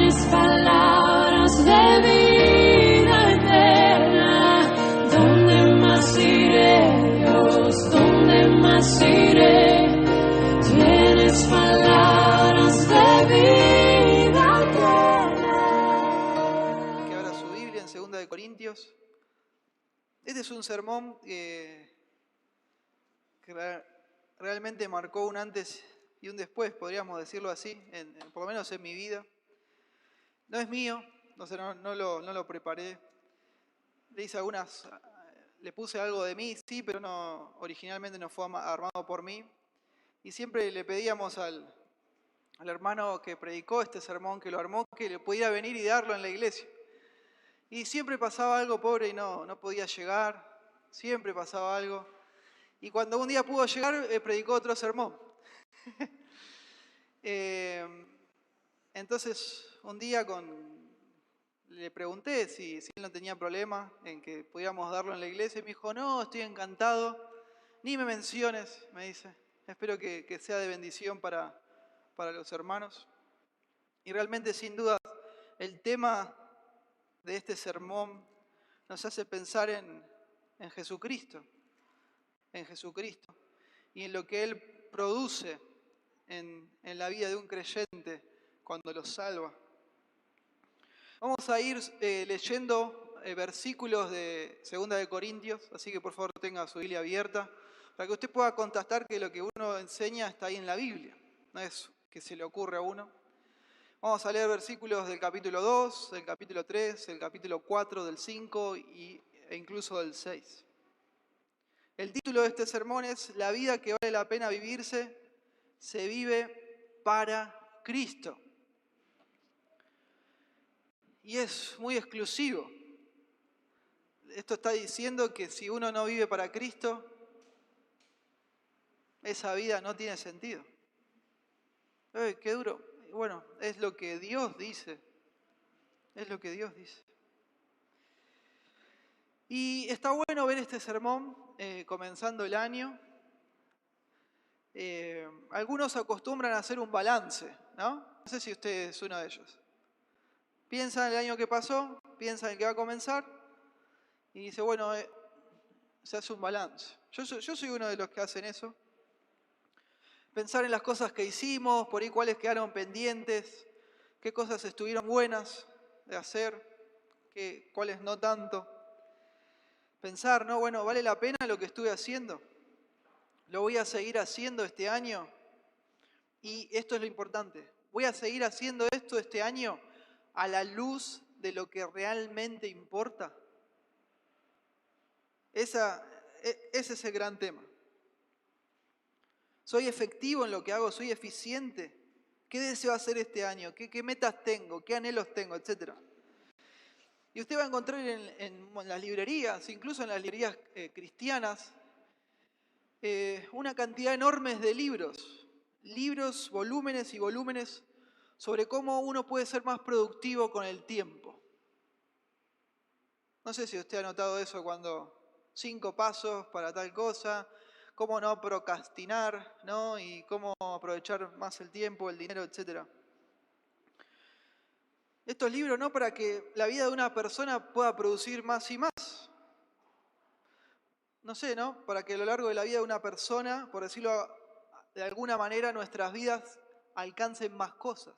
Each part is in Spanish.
Tienes palabras de vida eterna. ¿Dónde más iré, Dios? ¿Dónde más iré? Tienes palabras de vida eterna. Que abra su Biblia en 2 de Corintios. Este es un sermón que realmente marcó un antes y un después, podríamos decirlo así, por lo menos en mi vida. No es mío, no lo preparé. Le puse algo de mí, sí, pero originalmente no fue armado por mí. Y siempre le pedíamos al hermano que predicó este sermón, que lo armó, que le pudiera venir y darlo en la iglesia. Y siempre pasaba algo, pobre, y no podía llegar. Siempre pasaba algo. Y cuando un día pudo llegar, predicó otro sermón. Entonces, un día le pregunté si él no tenía problema en que pudiéramos darlo en la iglesia. Y me dijo, no, estoy encantado. Ni me menciones, me dice. Espero que sea de bendición para los hermanos. Y realmente, sin duda, el tema de este sermón nos hace pensar en Jesucristo. En Jesucristo. Y en lo que Él produce en la vida de un creyente cuando lo salva. Vamos a ir leyendo versículos de 2 de Corintios, así que por favor tenga su Biblia abierta, para que usted pueda contrastar que lo que uno enseña está ahí en la Biblia, no es que se le ocurre a uno. Vamos a leer versículos del capítulo 2, del capítulo 3, del capítulo 4, del 5 e incluso del 6. El título de este sermón es La vida que vale la pena vivirse, se vive para Cristo. Y es muy exclusivo. Esto está diciendo que si uno no vive para Cristo, esa vida no tiene sentido. Qué duro. Bueno, es lo que Dios dice. Es lo que Dios dice. Y está bueno ver este sermón comenzando el año. Algunos acostumbran a hacer un balance, ¿no? No sé si usted es uno de ellos. Piensa en el año que pasó, piensa en el que va a comenzar y dice, bueno, se hace un balance. Yo soy uno de los que hacen eso. Pensar en las cosas que hicimos, por ahí cuáles quedaron pendientes, qué cosas estuvieron buenas de hacer, cuáles no tanto. Pensar, ¿no? Bueno, ¿vale la pena lo que estuve haciendo? ¿Lo voy a seguir haciendo este año? Y esto es lo importante. ¿Voy a seguir haciendo esto este año a la luz de lo que realmente importa? Ese es el gran tema. ¿Soy efectivo en lo que hago? ¿Soy eficiente? ¿Qué deseo hacer este año? ¿Qué metas tengo? ¿Qué anhelos tengo? Etcétera. Y usted va a encontrar en las librerías, incluso en las librerías cristianas, una cantidad enorme de libros, volúmenes y volúmenes sobre cómo uno puede ser más productivo con el tiempo. No sé si usted ha notado eso 5 pasos para tal cosa, cómo no procrastinar, ¿no? Y cómo aprovechar más el tiempo, el dinero, etc. Estos libros no para que la vida de una persona pueda producir más y más. No sé, ¿no? Para que a lo largo de la vida de una persona, por decirlo de alguna manera, nuestras vidas alcancen más cosas.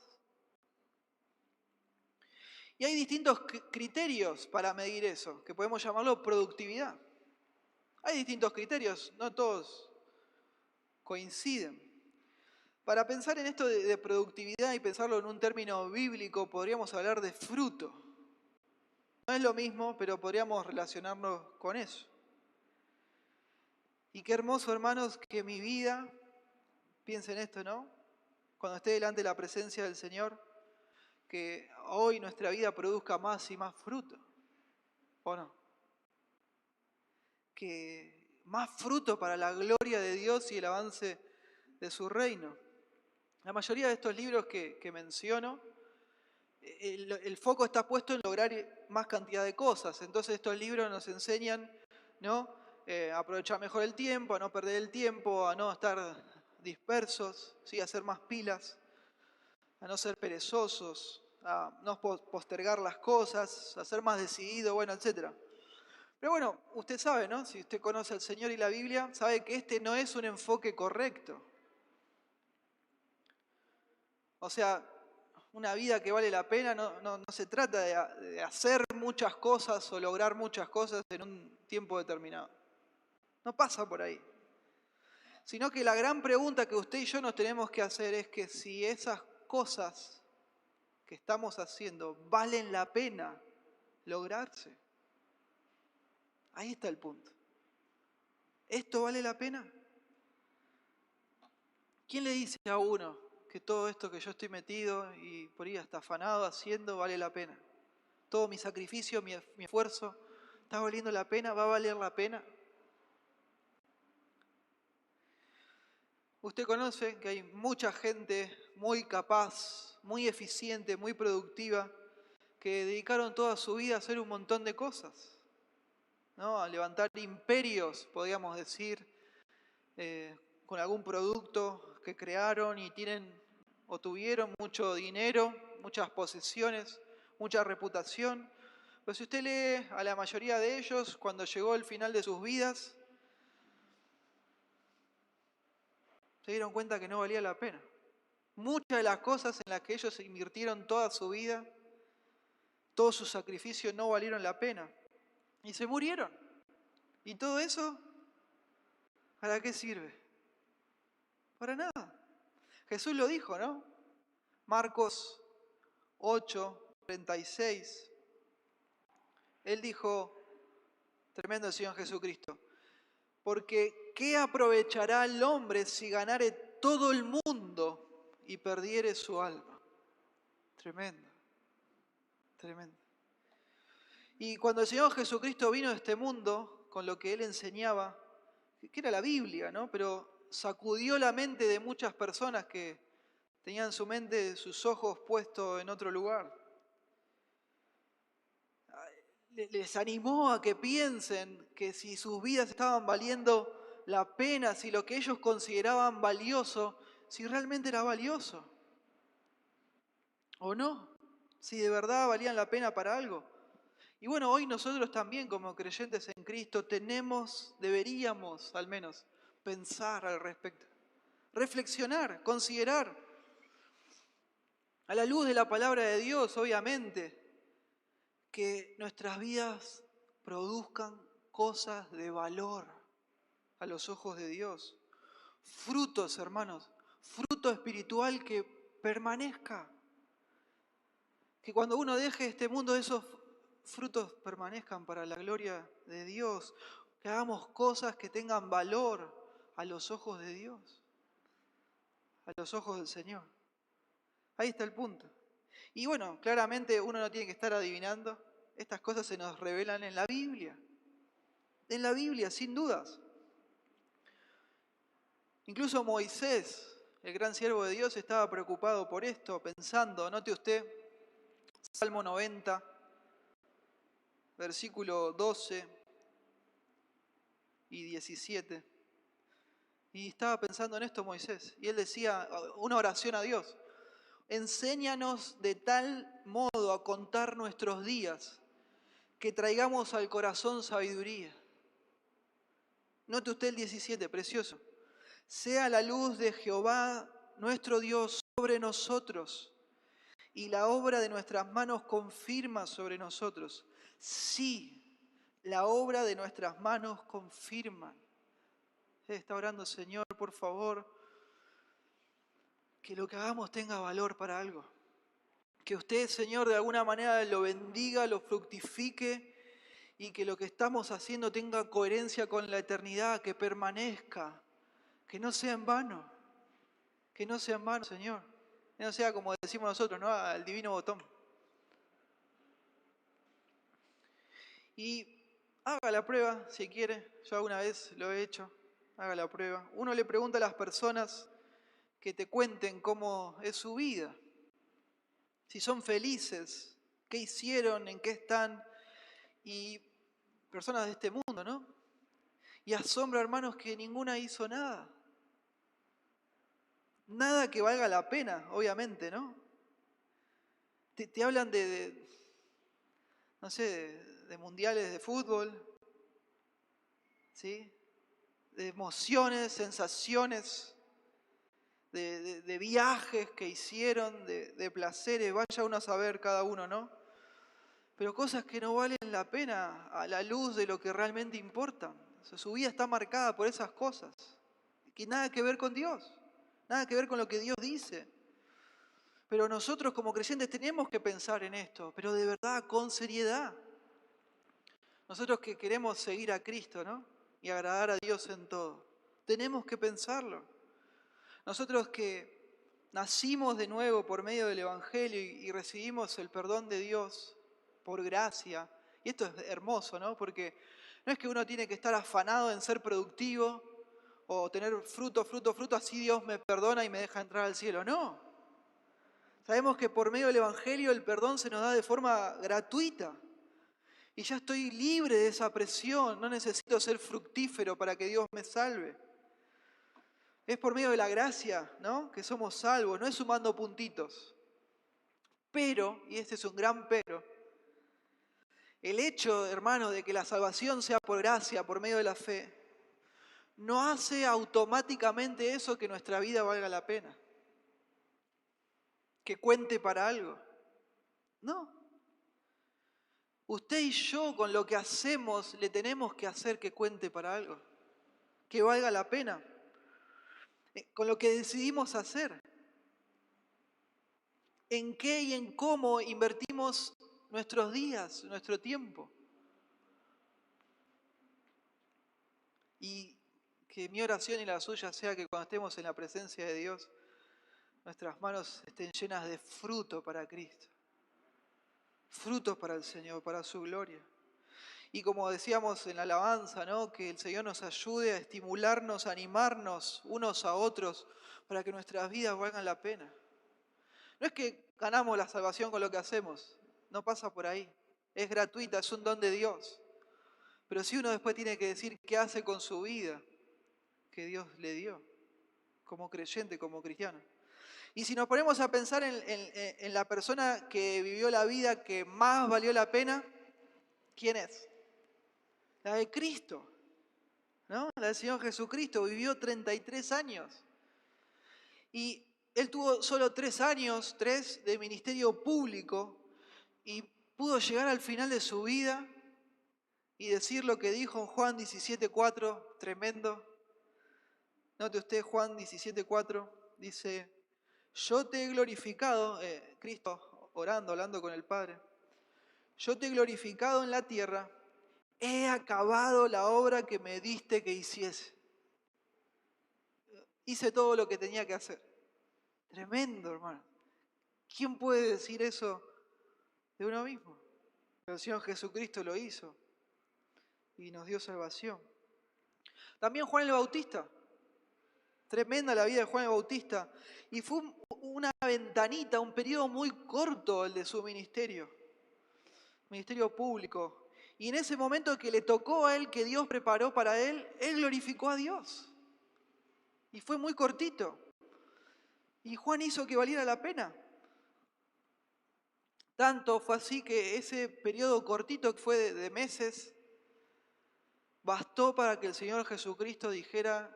Y hay distintos criterios para medir eso, que podemos llamarlo productividad. Hay distintos criterios, no todos coinciden. Para pensar en esto de productividad y pensarlo en un término bíblico, podríamos hablar de fruto. No es lo mismo, pero podríamos relacionarnos con eso. Y qué hermoso, hermanos, que mi vida, piensen esto, ¿no? Cuando esté delante de la presencia del Señor, que hoy nuestra vida produzca más y más fruto, ¿o no? Que más fruto para la gloria de Dios y el avance de su reino. La mayoría de estos libros que menciono, el foco está puesto en lograr más cantidad de cosas. Entonces estos libros nos enseñan, ¿no? A aprovechar mejor el tiempo, a no perder el tiempo, a no estar dispersos, ¿sí? A hacer más pilas, a no ser perezosos, a no postergar las cosas, a ser más decidido, bueno, etc. Pero bueno, usted sabe, ¿no? Si usted conoce al Señor y la Biblia, sabe que este no es un enfoque correcto. O sea, una vida que vale la pena no se trata de hacer muchas cosas o lograr muchas cosas en un tiempo determinado. No pasa por ahí. Sino que la gran pregunta que usted y yo nos tenemos que hacer es que si esas cosas que estamos haciendo valen la pena lograrse. Ahí está el punto. ¿Esto vale la pena? ¿Quién le dice a uno que todo esto que yo estoy metido y por ahí hasta afanado haciendo vale la pena? Todo mi sacrificio, mi esfuerzo, ¿está valiendo la pena? ¿Va a valer la pena? Usted conoce que hay mucha gente muy capaz, muy eficiente, muy productiva, que dedicaron toda su vida a hacer un montón de cosas, ¿no? A levantar imperios, podríamos decir, con algún producto que crearon y tienen o tuvieron mucho dinero, muchas posesiones, mucha reputación. Pero si usted lee a la mayoría de ellos, cuando llegó el final de sus vidas, se dieron cuenta que no valía la pena. Muchas de las cosas en las que ellos invirtieron toda su vida, todo su sacrificio, no valieron la pena. Y se murieron. ¿Y todo eso para qué sirve? Para nada. Jesús lo dijo, ¿no? Marcos 8:36. Él dijo, tremendo el Señor Jesucristo, porque ¿qué aprovechará el hombre si ganare todo el mundo y perdiere su alma? Tremendo, tremendo. Y cuando el Señor Jesucristo vino a este mundo, con lo que Él enseñaba, que era la Biblia, ¿no? Pero sacudió la mente de muchas personas que tenían su mente, sus ojos puestos en otro lugar. Les animó a que piensen que si sus vidas estaban valiendo la pena, si lo que ellos consideraban valioso, si realmente era valioso o no, si de verdad valían la pena para algo. Y bueno, hoy nosotros también como creyentes en Cristo deberíamos al menos pensar al respecto, reflexionar, considerar, a la luz de la palabra de Dios, obviamente, que nuestras vidas produzcan cosas de valor a los ojos de Dios. Frutos, hermanos, fruto espiritual que permanezca. Que cuando uno deje este mundo, esos frutos permanezcan para la gloria de Dios. Que hagamos cosas que tengan valor a los ojos de Dios, a los ojos del Señor. Ahí está el punto. Y bueno, claramente uno no tiene que estar adivinando. Estas cosas se nos revelan en la Biblia. En la Biblia, sin dudas. Incluso Moisés, el gran siervo de Dios, estaba preocupado por esto, pensando, note usted, Salmo 90, versículo 12 y 17. Y estaba pensando en esto Moisés. Y él decía una oración a Dios. Enséñanos de tal modo a contar nuestros días que traigamos al corazón sabiduría. Note usted el 17, precioso. Sea la luz de Jehová nuestro Dios sobre nosotros y la obra de nuestras manos confirma sobre nosotros. Sí, la obra de nuestras manos confirma. Está orando, Señor, por favor, que lo que hagamos tenga valor para algo. Que usted, Señor, de alguna manera lo bendiga, lo fructifique y que lo que estamos haciendo tenga coherencia con la eternidad, que permanezca, que no sea en vano, que no sea en vano, Señor. Que no sea como decimos nosotros, ¿no? Al divino botón. Y haga la prueba si quiere, yo alguna vez lo he hecho, haga la prueba. Uno le pregunta a las personas que te cuenten cómo es su vida, si son felices, qué hicieron, en qué están, y personas de este mundo, ¿no? Y asombra, hermanos, que ninguna hizo nada. Nada que valga la pena, obviamente, ¿no? te hablan no sé, de mundiales de fútbol, ¿sí? De emociones, sensaciones, de viajes que hicieron, de placeres, vaya uno a saber cada uno, ¿no? Pero cosas que no valen la pena a la luz de lo que realmente importa. O sea, su vida está marcada por esas cosas, que nada que ver con Dios, nada que ver con lo que Dios dice. Pero nosotros como creyentes tenemos que pensar en esto, pero de verdad, con seriedad. Nosotros que queremos seguir a Cristo, ¿no? Y agradar a Dios en todo. Tenemos que pensarlo. Nosotros que nacimos de nuevo por medio del Evangelio y recibimos el perdón de Dios por gracia. Y esto es hermoso, ¿no? Porque no es que uno tiene que estar afanado en ser productivo o tener fruto, fruto, fruto, así Dios me perdona y me deja entrar al cielo. No. Sabemos que por medio del Evangelio el perdón se nos da de forma gratuita. Y ya estoy libre de esa presión, no necesito ser fructífero para que Dios me salve. Es por medio de la gracia, ¿no? Que somos salvos, no es sumando puntitos. Pero, y este es un gran pero, el hecho, hermano, de que la salvación sea por gracia, por medio de la fe, no hace automáticamente eso que nuestra vida valga la pena, que cuente para algo. No. Usted y yo con lo que hacemos le tenemos que hacer que cuente para algo, que valga la pena, con lo que decidimos hacer. ¿En qué y en cómo invertimos nuestros días, nuestro tiempo? Y que mi oración y la suya sea que cuando estemos en la presencia de Dios, nuestras manos estén llenas de fruto para Cristo, frutos para el Señor, para su gloria. Y como decíamos en la alabanza, ¿no? Que el Señor nos ayude a estimularnos, a animarnos unos a otros para que nuestras vidas valgan la pena. No es que ganamos la salvación con lo que hacemos, no pasa por ahí. Es gratuita, es un don de Dios. Pero sí uno después tiene que decir qué hace con su vida que Dios le dio, como creyente, como cristiano. Y si nos ponemos a pensar en la persona que vivió la vida que más valió la pena, ¿quién es? La de Cristo, ¿no? La del Señor Jesucristo. Vivió 33 años. Y Él tuvo solo 3 años, 3 de ministerio público, y pudo llegar al final de su vida y decir lo que dijo en Juan 17:4, tremendo. Note usted Juan 17:4, dice, yo te he glorificado, Cristo orando, hablando con el Padre, yo te he glorificado en la tierra, he acabado la obra que me diste que hiciese. Hice todo lo que tenía que hacer. Tremendo, hermano. ¿Quién puede decir eso de uno mismo? El Señor Jesucristo lo hizo y nos dio salvación. También Juan el Bautista. Tremenda la vida de Juan el Bautista. Y fue una ventanita, un periodo muy corto el de su ministerio público. Y en ese momento que le tocó a él, que Dios preparó para él glorificó a Dios. Y fue muy cortito. Y Juan hizo que valiera la pena. Tanto fue así que ese periodo cortito que fue de meses, bastó para que el Señor Jesucristo dijera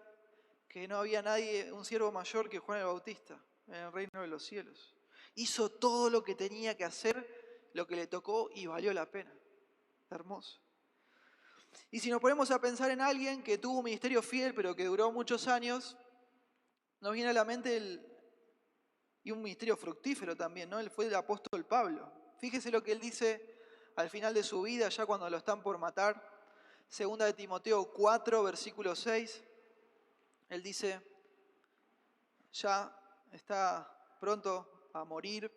que no había nadie, un siervo mayor que Juan el Bautista en el reino de los cielos. Hizo todo lo que tenía que hacer, lo que le tocó y valió la pena. Hermoso. Y si nos ponemos a pensar en alguien que tuvo un ministerio fiel pero que duró muchos años, nos viene a la mente y un ministerio fructífero también, ¿no? Él fue el apóstol Pablo. Fíjese lo que él dice al final de su vida, ya cuando lo están por matar. Segunda de Timoteo 4, versículo 6. Él dice, ya está pronto a morir.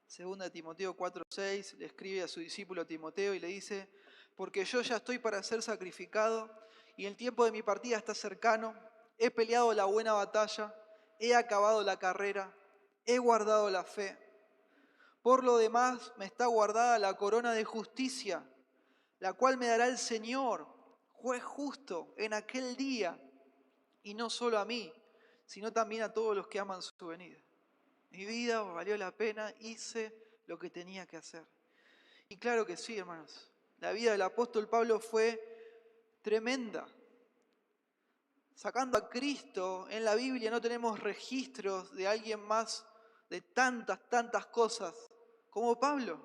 Segunda de Timoteo 4, 6, le escribe a su discípulo Timoteo y le dice, porque yo ya estoy para ser sacrificado y el tiempo de mi partida está cercano. He peleado la buena batalla, he acabado la carrera, he guardado la fe. Por lo demás me está guardada la corona de justicia, la cual me dará el Señor, juez justo, en aquel día, y no solo a mí, sino también a todos los que aman su venida. Mi vida valió la pena, hice lo que tenía que hacer. Y claro que sí, hermanos. La vida del apóstol Pablo fue tremenda. Sacando a Cristo, en la Biblia no tenemos registros de alguien más de tantas cosas como Pablo.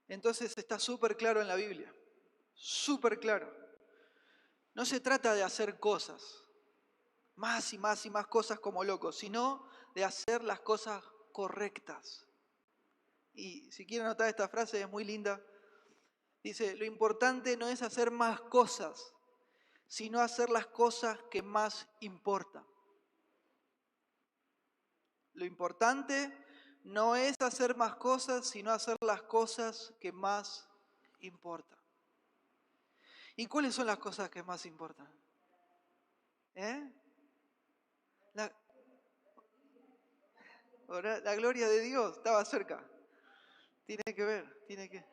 Entonces está súper claro en la Biblia, súper claro. No se trata de hacer cosas, más y más y más cosas como locos, sino de hacer las cosas correctas. Y si quieren anotar esta frase, es muy linda. Dice, lo importante no es hacer más cosas, sino hacer las cosas que más importan. Lo importante no es hacer más cosas, sino hacer las cosas que más importan. ¿Y cuáles son las cosas que más importan? La, la gloria de Dios estaba cerca. Tiene que ver, tiene que...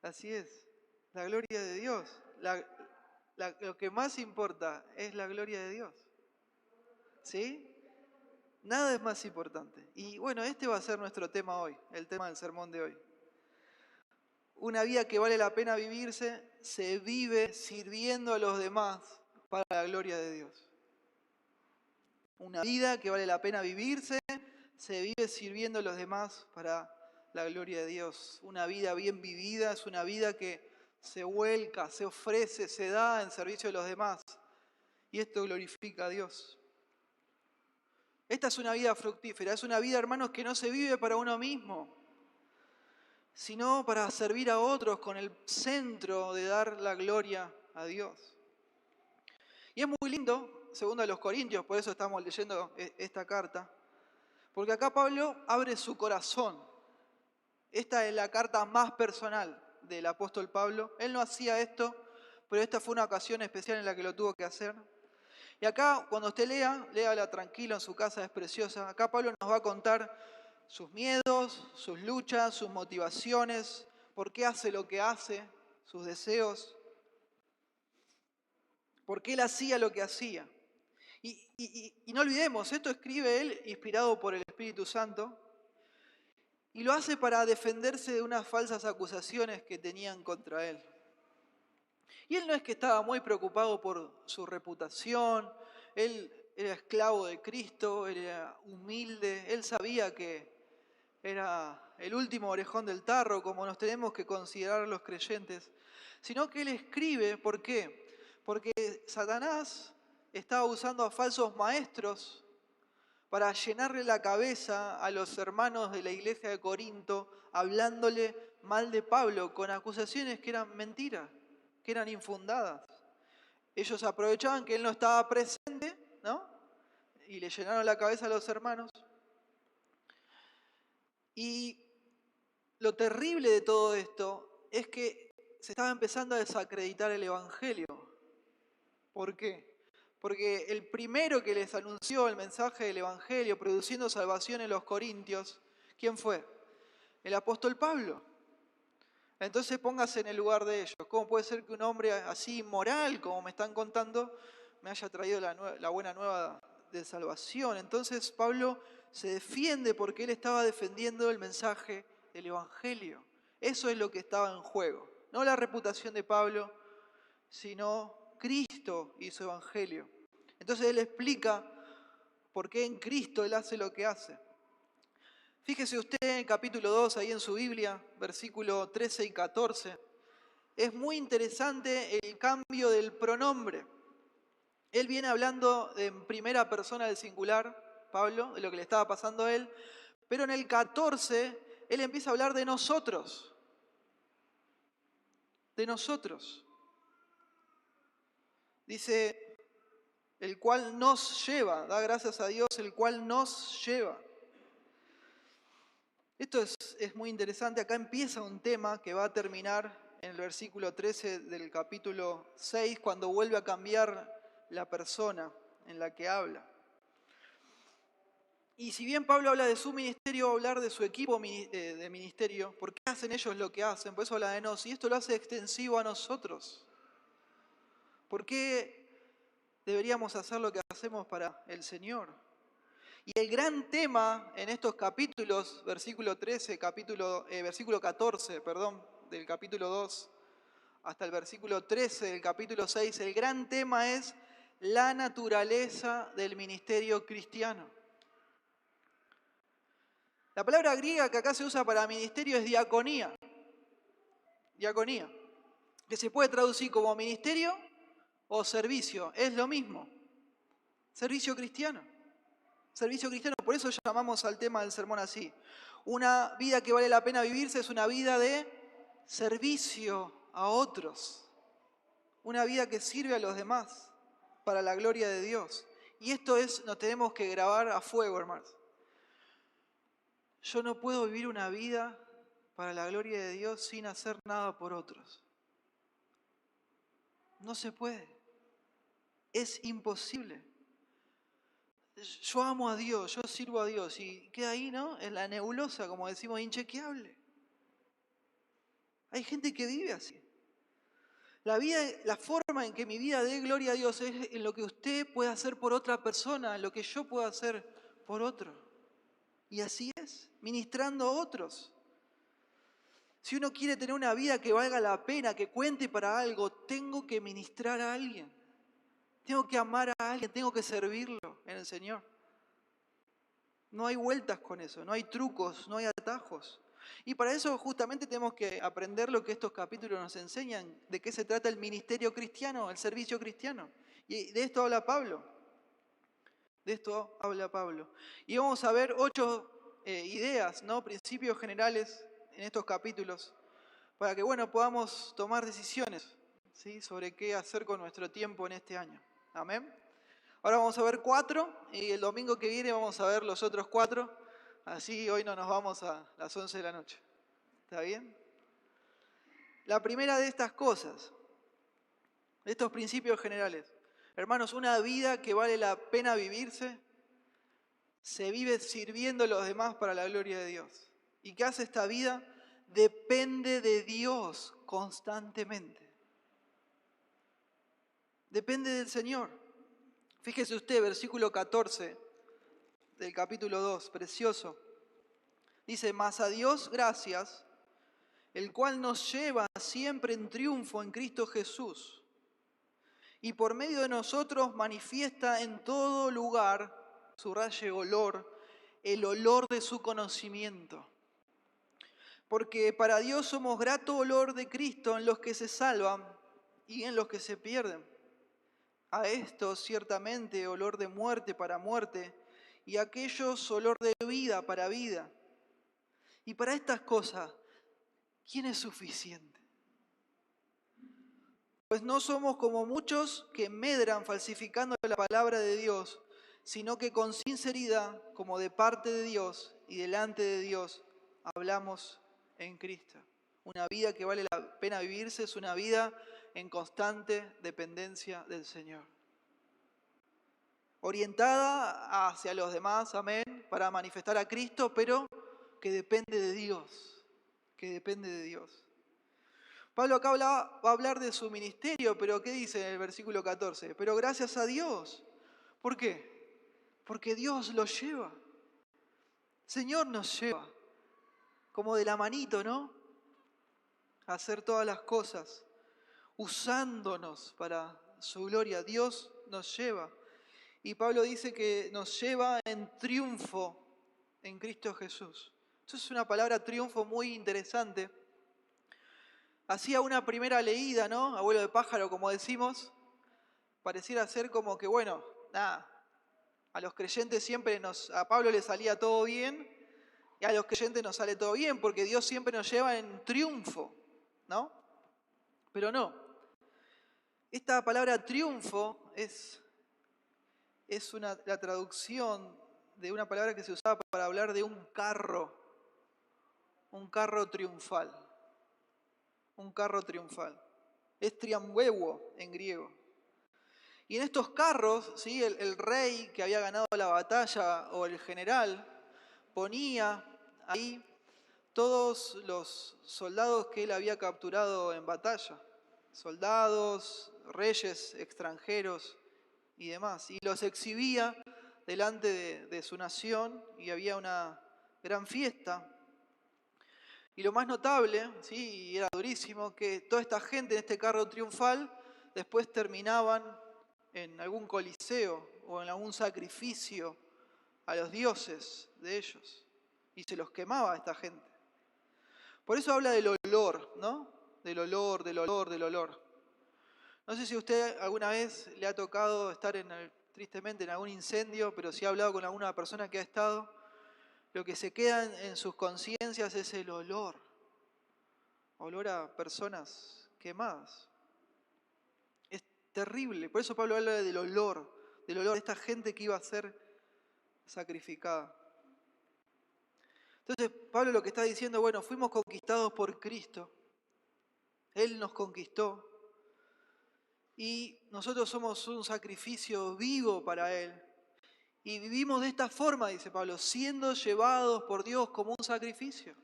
Así es, la gloria de Dios. Lo que más importa es la gloria de Dios. ¿Sí? Nada es más importante. Y bueno, este va a ser nuestro tema hoy, el tema del sermón de hoy. Una vida que vale la pena vivirse se vive sirviendo a los demás para la gloria de Dios. Una vida que vale la pena vivirse se vive sirviendo a los demás para la gloria de Dios. Una vida bien vivida es una vida que se vuelca, se ofrece, se da en servicio de los demás. Y esto glorifica a Dios. Esta es una vida fructífera, es una vida, hermanos, que no se vive para uno mismo, sino para servir a otros con el centro de dar la gloria a Dios. Y es muy lindo, segundo a los Corintios, por eso estamos leyendo esta carta, porque acá Pablo abre su corazón. Esta es la carta más personal del apóstol Pablo. Él no hacía esto, pero esta fue una ocasión especial en la que lo tuvo que hacer. Y acá, cuando usted léala tranquilo en su casa, es preciosa. Acá Pablo nos va a contar sus miedos, sus luchas, sus motivaciones, por qué hace lo que hace, sus deseos, por qué él hacía lo que hacía. Y no olvidemos, esto escribe él inspirado por el Espíritu Santo, y lo hace para defenderse de unas falsas acusaciones que tenían contra él. Y él no es que estaba muy preocupado por su reputación, él era esclavo de Cristo, era humilde, él sabía que era el último orejón del tarro, como nos tenemos que considerar los creyentes, sino que él escribe, ¿por qué? Porque Satanás estaba usando a falsos maestros para llenarle la cabeza a los hermanos de la iglesia de Corinto, hablándole mal de Pablo, con acusaciones que eran mentiras, que eran infundadas. Ellos aprovechaban que él no estaba presente, ¿no? Y le llenaron la cabeza a los hermanos. Y lo terrible de todo esto es que se estaba empezando a desacreditar el Evangelio. ¿Por qué? Porque el primero que les anunció el mensaje del Evangelio, produciendo salvación en los corintios, ¿quién fue? El apóstol Pablo. Entonces póngase en el lugar de ellos. ¿Cómo puede ser que un hombre así inmoral, como me están contando, me haya traído la buena nueva de salvación? Entonces Pablo se defiende porque él estaba defendiendo el mensaje del Evangelio. Eso es lo que estaba en juego. No la reputación de Pablo, sino Cristo y su Evangelio. Entonces él explica por qué en Cristo él hace lo que hace. Fíjese usted en el capítulo 2, ahí en su Biblia, versículo 13 y 14. Es muy interesante el cambio del pronombre. Él viene hablando en primera persona del singular, Pablo, de lo que le estaba pasando a él, pero en el 14 él empieza a hablar de nosotros. De nosotros. Dice, el cual nos lleva, da gracias a Dios, el cual nos lleva. Esto es muy interesante. Acá empieza un tema que va a terminar en el versículo 13 del capítulo 6, cuando vuelve a cambiar la persona en la que habla. Y si bien Pablo habla de su ministerio, va a hablar de su equipo de ministerio. ¿Por qué hacen ellos lo que hacen? Por eso habla de nos. Y esto lo hace extensivo a nosotros. ¿Por qué deberíamos hacer lo que hacemos para el Señor. Y el gran tema en estos capítulos, versículo 14, del capítulo 2, hasta el versículo 13 del capítulo 6, el gran tema es la naturaleza del ministerio cristiano. La palabra griega que acá se usa para ministerio es diaconía. Diaconía, que se puede traducir como ministerio o servicio, es lo mismo. Servicio cristiano. Servicio cristiano, por eso llamamos al tema del sermón así. Una vida que vale la pena vivirse es una vida de servicio a otros. Una vida que sirve a los demás para la gloria de Dios. Y esto nos tenemos que grabar a fuego, hermanos. Yo no puedo vivir una vida para la gloria de Dios sin hacer nada por otros. No se puede. Es imposible. Yo amo a Dios, yo sirvo a Dios y queda ahí, ¿no? En la nebulosa, como decimos, inchequeable. Hay gente que vive así. La forma en que mi vida dé gloria a Dios es en lo que usted puede hacer por otra persona, en lo que yo puedo hacer por otro. Y así es, ministrando a otros. Si uno quiere tener una vida que valga la pena, que cuente para algo, tengo que ministrar a alguien. Tengo que amar a alguien, tengo que servirlo en el Señor. No hay vueltas con eso, no hay trucos, no hay atajos. Y para eso justamente tenemos que aprender lo que estos capítulos nos enseñan, de qué se trata el ministerio cristiano, el servicio cristiano. Y de esto habla Pablo. De esto habla Pablo. Y vamos a ver 8 ideas, ¿no? Principios generales en estos capítulos, para que podamos tomar decisiones, ¿sí? Sobre qué hacer con nuestro tiempo en este año. Amén. Ahora vamos a ver 4 y el domingo que viene vamos a ver los otros 4. Así hoy no nos vamos a las 11 de la noche. ¿Está bien? La primera de estas cosas, de estos principios generales. Hermanos, una vida que vale la pena vivirse, se vive sirviendo a los demás para la gloria de Dios. ¿Y qué hace esta vida? Depende de Dios constantemente. Depende del Señor. Fíjese usted, versículo 14 del capítulo 2, precioso. Dice, mas a Dios gracias, el cual nos lleva siempre en triunfo en Cristo Jesús, y por medio de nosotros manifiesta en todo lugar, subraye olor, el olor de su conocimiento. Porque para Dios somos grato olor de Cristo en los que se salvan y en los que se pierden. A estos ciertamente olor de muerte para muerte, y a aquellos olor de vida para vida. Y para estas cosas, ¿quién es suficiente? Pues no somos como muchos que medran falsificando la palabra de Dios, sino que con sinceridad, como de parte de Dios y delante de Dios, hablamos en Cristo. Una vida que vale la pena vivirse es una vida en constante dependencia del Señor. Orientada hacia los demás, amén, para manifestar a Cristo, pero que depende de Dios, que depende de Dios. Pablo acá va a hablar de su ministerio, pero ¿qué dice en el versículo 14? Pero gracias a Dios. ¿Por qué? Porque Dios lo lleva. El Señor nos lleva, como de la manito, ¿no? A hacer todas las cosas, usándonos para su gloria. Dios nos lleva. Y Pablo dice que nos lleva en triunfo en Cristo Jesús. Eso es una palabra triunfo muy interesante. Hacía una primera leída, ¿no? Abuelo de pájaro, como decimos. Pareciera ser como que, a los creyentes siempre a Pablo le salía todo bien y a los creyentes nos sale todo bien porque Dios siempre nos lleva en triunfo, ¿no? Pero no. Esta palabra triunfo es la traducción de una palabra que se usaba para hablar de un carro triunfal. Un carro triunfal. Es triambuewo en griego. Y en estos carros, ¿sí? el rey que había ganado la batalla o el general ponía ahí todos los soldados que él había capturado en batalla. Soldados, reyes extranjeros y demás. Y los exhibía delante de su nación y había una gran fiesta. Y lo más notable, ¿sí? Y era durísimo, que toda esta gente en este carro triunfal después terminaban en algún coliseo o en algún sacrificio a los dioses de ellos. Y se los quemaba a esta gente. Por eso habla del olor, ¿no? Del olor, del olor, del olor. No sé si a usted alguna vez le ha tocado estar tristemente en algún incendio, pero si ha hablado con alguna persona que ha estado, lo que se queda en sus conciencias es el olor. Olor a personas quemadas. Es terrible. Por eso Pablo habla del olor de esta gente que iba a ser sacrificada. Entonces Pablo lo que está diciendo, bueno, fuimos conquistados por Cristo. Él nos conquistó. Y nosotros somos un sacrificio vivo para Él. Y vivimos de esta forma, dice Pablo, siendo llevados por Dios como un sacrificio.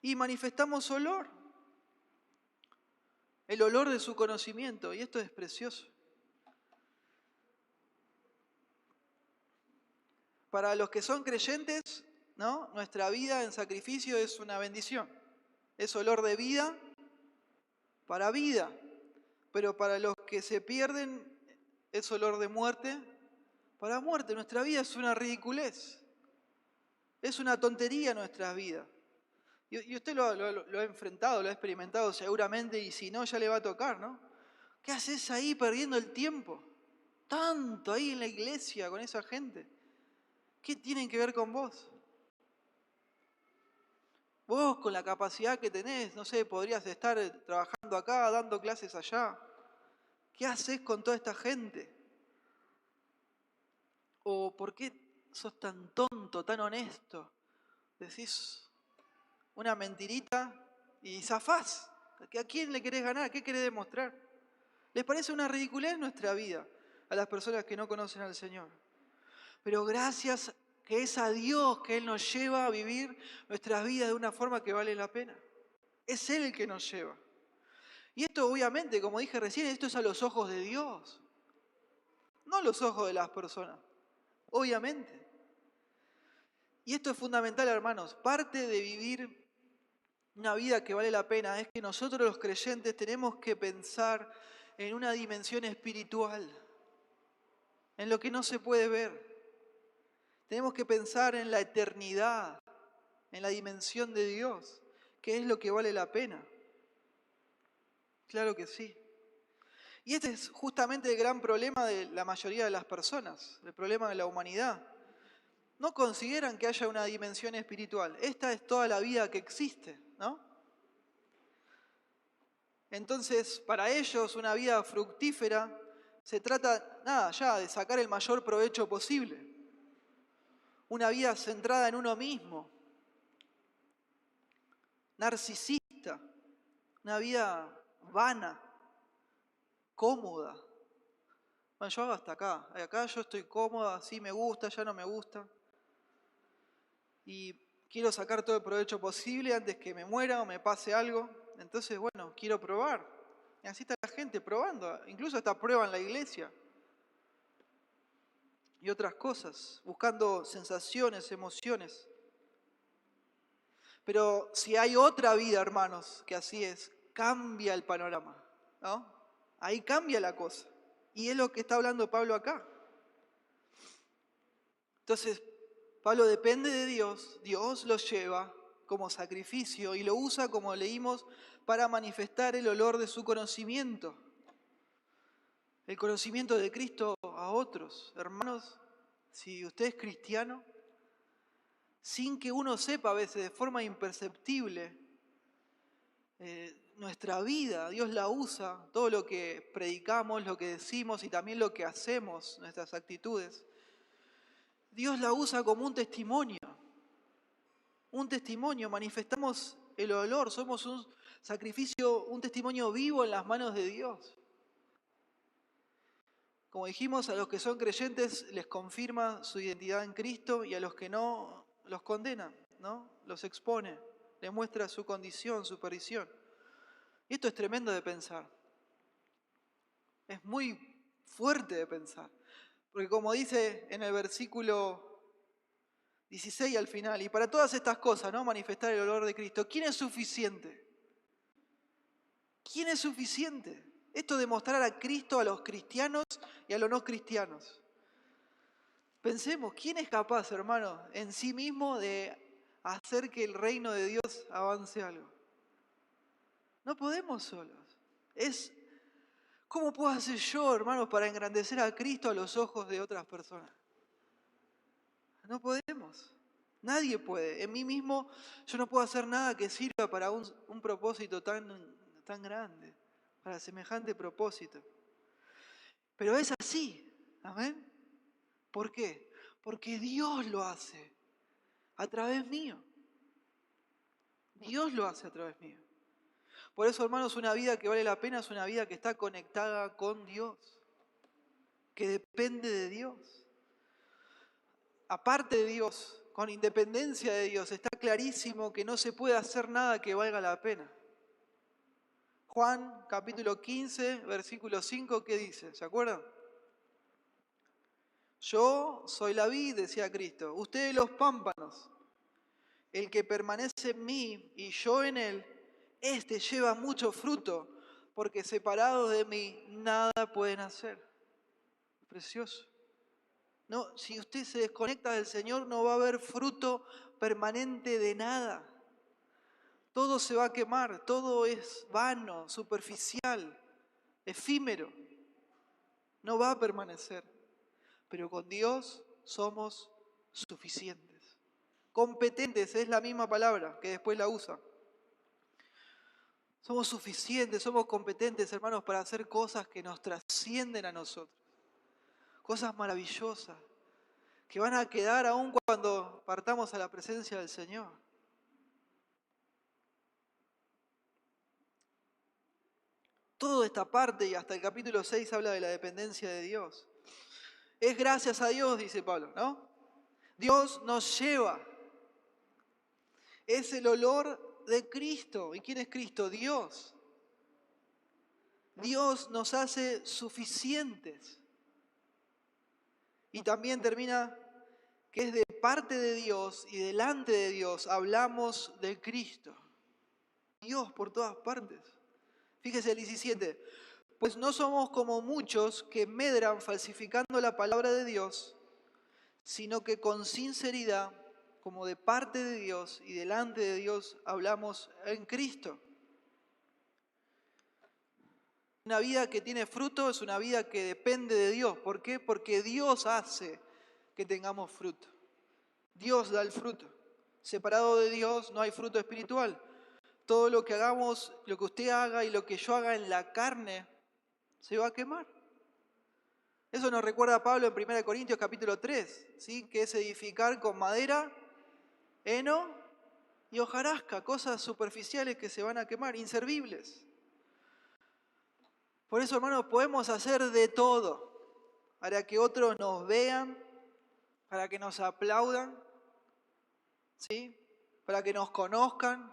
Y manifestamos olor. El olor de su conocimiento. Y esto es precioso. Para los que son creyentes, ¿no? Nuestra vida en sacrificio es una bendición. Es olor de vida para vida. Pero para los que se pierden es olor de muerte para muerte. Nuestra vida es una ridiculez. Es una tontería nuestra vida. Y usted lo ha enfrentado, lo ha experimentado seguramente, y si no, ya le va a tocar, ¿no? ¿Qué haces ahí perdiendo el tiempo? Tanto ahí en la iglesia con esa gente. ¿Qué tienen que ver con vos? Vos con la capacidad que tenés, no sé, podrías estar trabajando acá, dando clases allá. ¿Qué haces con toda esta gente? ¿O por qué sos tan tonto, tan honesto? Decís una mentirita y zafás. ¿A quién le querés ganar? ¿Qué querés demostrar? ¿Les parece una ridiculez nuestra vida a las personas que no conocen al Señor? Pero gracias que es a Dios que Él nos lleva a vivir nuestras vidas de una forma que vale la pena. Es Él el que nos lleva. Y esto obviamente, como dije recién, esto es a los ojos de Dios, no a los ojos de las personas, obviamente. Y esto es fundamental, hermanos. Parte de vivir una vida que vale la pena es que nosotros los creyentes tenemos que pensar en una dimensión espiritual, en lo que no se puede ver. Tenemos que pensar en la eternidad, en la dimensión de Dios, que es lo que vale la pena. Claro que sí. Y este es justamente el gran problema de la mayoría de las personas, el problema de la humanidad. No consideran que haya una dimensión espiritual. Esta es toda la vida que existe, ¿no? Entonces, para ellos, una vida fructífera se trata, ya de sacar el mayor provecho posible. Una vida centrada en uno mismo, narcisista, una vida vana, cómoda. Bueno, yo hago hasta acá. Acá yo estoy cómoda, sí me gusta, ya no me gusta. Y quiero sacar todo el provecho posible antes que me muera o me pase algo. Entonces, bueno, quiero probar. Y así está la gente probando. Incluso hasta prueba en la iglesia. Y otras cosas, buscando sensaciones, emociones. Pero si hay otra vida, hermanos, que así es, cambia el panorama, ¿no? Ahí cambia la cosa. Y es lo que está hablando Pablo acá. Entonces, Pablo depende de Dios, Dios lo lleva como sacrificio y lo usa, como leímos, para manifestar el olor de su conocimiento. El conocimiento de Cristo a otros. Hermanos, si usted es cristiano, sin que uno sepa a veces de forma imperceptible, nuestra vida, Dios la usa, todo lo que predicamos, lo que decimos y también lo que hacemos, nuestras actitudes, Dios la usa como un testimonio, manifestamos el olor, somos un sacrificio, un testimonio vivo en las manos de Dios. Como dijimos, a los que son creyentes les confirma su identidad en Cristo y a los que no, los condena, ¿no? Los expone, les muestra su condición, su perdición. Y esto es tremendo de pensar. Es muy fuerte de pensar. Porque como dice en el versículo 16 al final, y para todas estas cosas, ¿no? Manifestar el olor de Cristo. ¿Quién es suficiente? ¿Quién es suficiente? Esto de mostrar a Cristo a los cristianos y a los no cristianos. Pensemos, ¿quién es capaz, hermano, en sí mismo de hacer que el reino de Dios avance algo? No podemos solos. ¿Cómo puedo hacer yo, hermanos, para engrandecer a Cristo a los ojos de otras personas? No podemos. Nadie puede. En mí mismo yo no puedo hacer nada que sirva para un propósito tan grande, para semejante propósito. Pero es así. ¿Amén? ¿Por qué? Porque Dios lo hace a través mío. Dios lo hace a través mío. Por eso, hermanos, una vida que vale la pena es una vida que está conectada con Dios, que depende de Dios. Aparte de Dios, con independencia de Dios, está clarísimo que no se puede hacer nada que valga la pena. Juan capítulo 15, versículo 5, ¿qué dice? ¿Se acuerdan? Yo soy la vid, decía Cristo, ustedes los pámpanos. El que permanece en mí y yo en él, éste lleva mucho fruto, porque separados de mí nada pueden hacer. Precioso. No, si usted se desconecta del Señor, no va a haber fruto permanente de nada. Todo se va a quemar, todo es vano, superficial, efímero. No va a permanecer. Pero con Dios somos suficientes. Competentes es la misma palabra que después la usa. Somos suficientes, somos competentes, hermanos, para hacer cosas que nos trascienden a nosotros. Cosas maravillosas, que van a quedar aún cuando partamos a la presencia del Señor. Toda esta parte y hasta el capítulo 6 habla de la dependencia de Dios. Es gracias a Dios, dice Pablo, ¿no? Dios nos lleva. Es el olor de Cristo. ¿Y quién es Cristo? Dios. Dios nos hace suficientes. Y también termina que es de parte de Dios y delante de Dios hablamos de Cristo. Dios por todas partes. Fíjese el 17. Pues no somos como muchos que medran falsificando la palabra de Dios, sino que con sinceridad, como de parte de Dios y delante de Dios, hablamos en Cristo. Una vida que tiene fruto es una vida que depende de Dios. ¿Por qué? Porque Dios hace que tengamos fruto. Dios da el fruto. Separado de Dios no hay fruto espiritual. Todo lo que hagamos, lo que usted haga y lo que yo haga en la carne, se va a quemar. Eso nos recuerda a Pablo en 1 Corintios capítulo 3, ¿sí? Que es edificar con madera, heno y hojarasca, cosas superficiales que se van a quemar, inservibles. Por eso, hermanos, podemos hacer de todo para que otros nos vean, para que nos aplaudan, ¿sí? Para que nos conozcan.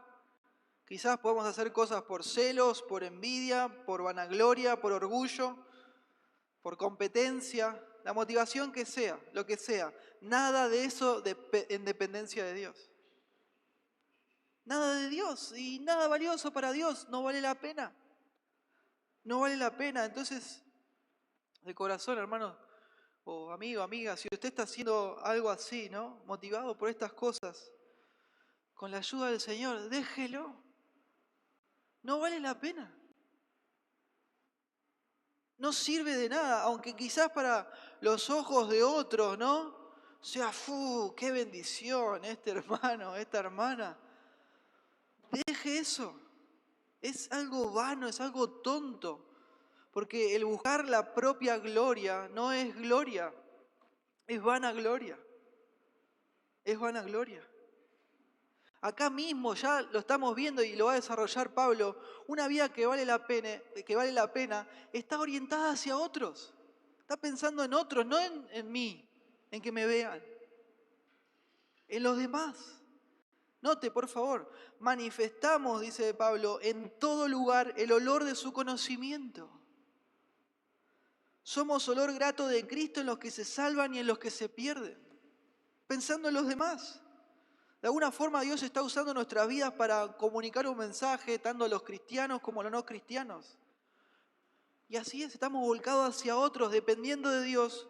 Quizás podemos hacer cosas por celos, por envidia, por vanagloria, por orgullo, por competencia, la motivación que sea, lo que sea. Nada de eso en dependencia de Dios. Nada de Dios y nada valioso para Dios, no vale la pena. No vale la pena. Entonces, de corazón, hermano, o amigo, amiga, si usted está haciendo algo así, ¿no? Motivado por estas cosas, con la ayuda del Señor, déjelo. No vale la pena. No sirve de nada, aunque quizás para los ojos de otros, ¿no? Sea, qué bendición este hermano, esta hermana. Deje eso. Es algo vano, es algo tonto. Porque el buscar la propia gloria no es gloria, es vanagloria. Es vanagloria. Acá mismo ya lo estamos viendo y lo va a desarrollar Pablo. Una vida que vale la pena está orientada hacia otros. Está pensando en otros, no en mí, en que me vean. En los demás. Note, por favor, manifestamos, dice Pablo, en todo lugar el olor de su conocimiento. Somos olor grato de Cristo en los que se salvan y en los que se pierden, pensando en los demás. De alguna forma Dios está usando nuestras vidas para comunicar un mensaje, tanto a los cristianos como a los no cristianos. Y así es, estamos volcados hacia otros, dependiendo de Dios,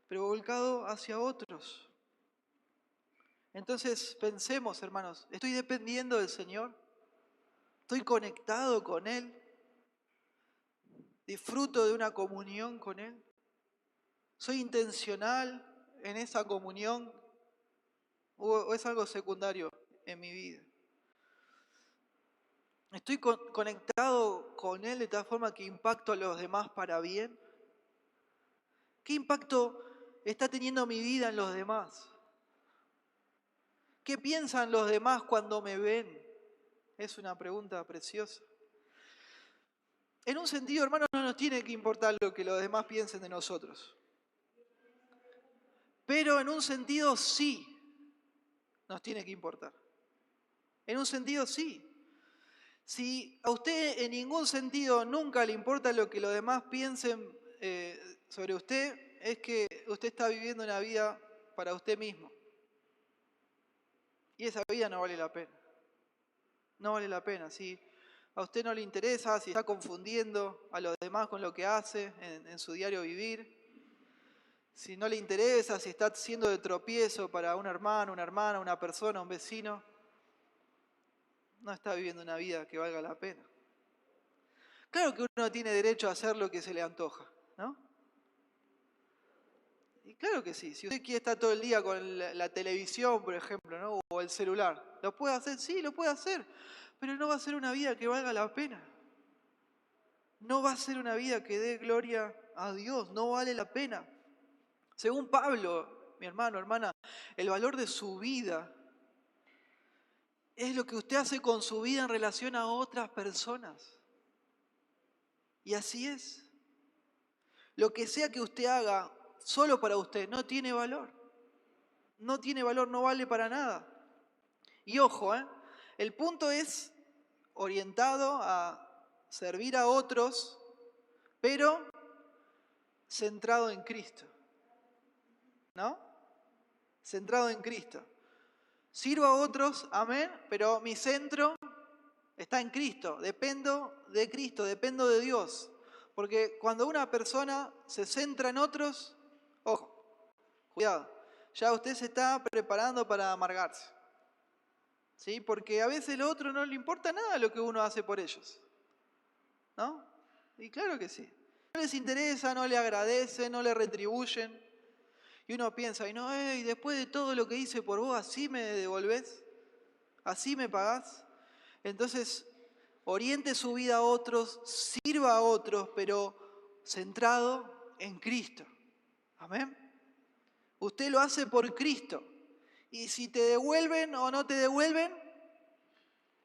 pero volcados hacia otros. Entonces pensemos, hermanos, ¿estoy dependiendo del Señor? ¿Estoy conectado con Él? ¿Disfruto de una comunión con Él? ¿Soy intencional en esa comunión o es algo secundario en mi vida? ¿Estoy conectado con Él de tal forma que impacto a los demás para bien? ¿Qué impacto está teniendo mi vida en los demás? ¿Qué piensan los demás cuando me ven? Es una pregunta preciosa. En un sentido, hermanos, no nos tiene que importar lo que los demás piensen de nosotros. Pero en un sentido sí nos tiene que importar. En un sentido sí. Si a usted en ningún sentido nunca le importa lo que los demás piensen sobre usted, es que usted está viviendo una vida para usted mismo. Y esa vida no vale la pena. No vale la pena. Si a usted no le interesa, si está confundiendo a los demás con lo que hace en su diario vivir, si no le interesa, si está siendo de tropiezo para un hermano, una hermana, una persona, un vecino, no está viviendo una vida que valga la pena. Claro que uno tiene derecho a hacer lo que se le antoja, ¿no? Y claro que sí, si usted quiere estar todo el día con la televisión, por ejemplo, ¿no? O el celular, ¿lo puede hacer? Sí, lo puede hacer, pero no va a ser una vida que valga la pena. No va a ser una vida que dé gloria a Dios, no vale la pena. Según Pablo, mi hermano, hermana, el valor de su vida es lo que usted hace con su vida en relación a otras personas. Y así es. Lo que sea que usted haga solo para usted no tiene valor. No tiene valor, no vale para nada. Y ojo, el punto es orientado a servir a otros, pero centrado en Cristo. ¿No? Centrado en Cristo. Sirvo a otros, amén, pero mi centro está en Cristo. Dependo de Cristo, dependo de Dios. Porque cuando una persona se centra en otros, ojo, cuidado, ya usted se está preparando para amargarse. ¿Sí? Porque a veces al otro no le importa nada lo que uno hace por ellos. ¿No? Y claro que sí. No les interesa, no le agradecen, no le retribuyen. Y uno piensa, y no, y después de todo lo que hice por vos, ¿así me devolvés? ¿Así me pagás? Entonces, oriente su vida a otros, sirva a otros, pero centrado en Cristo. Amén. Usted lo hace por Cristo. Y si te devuelven o no te devuelven,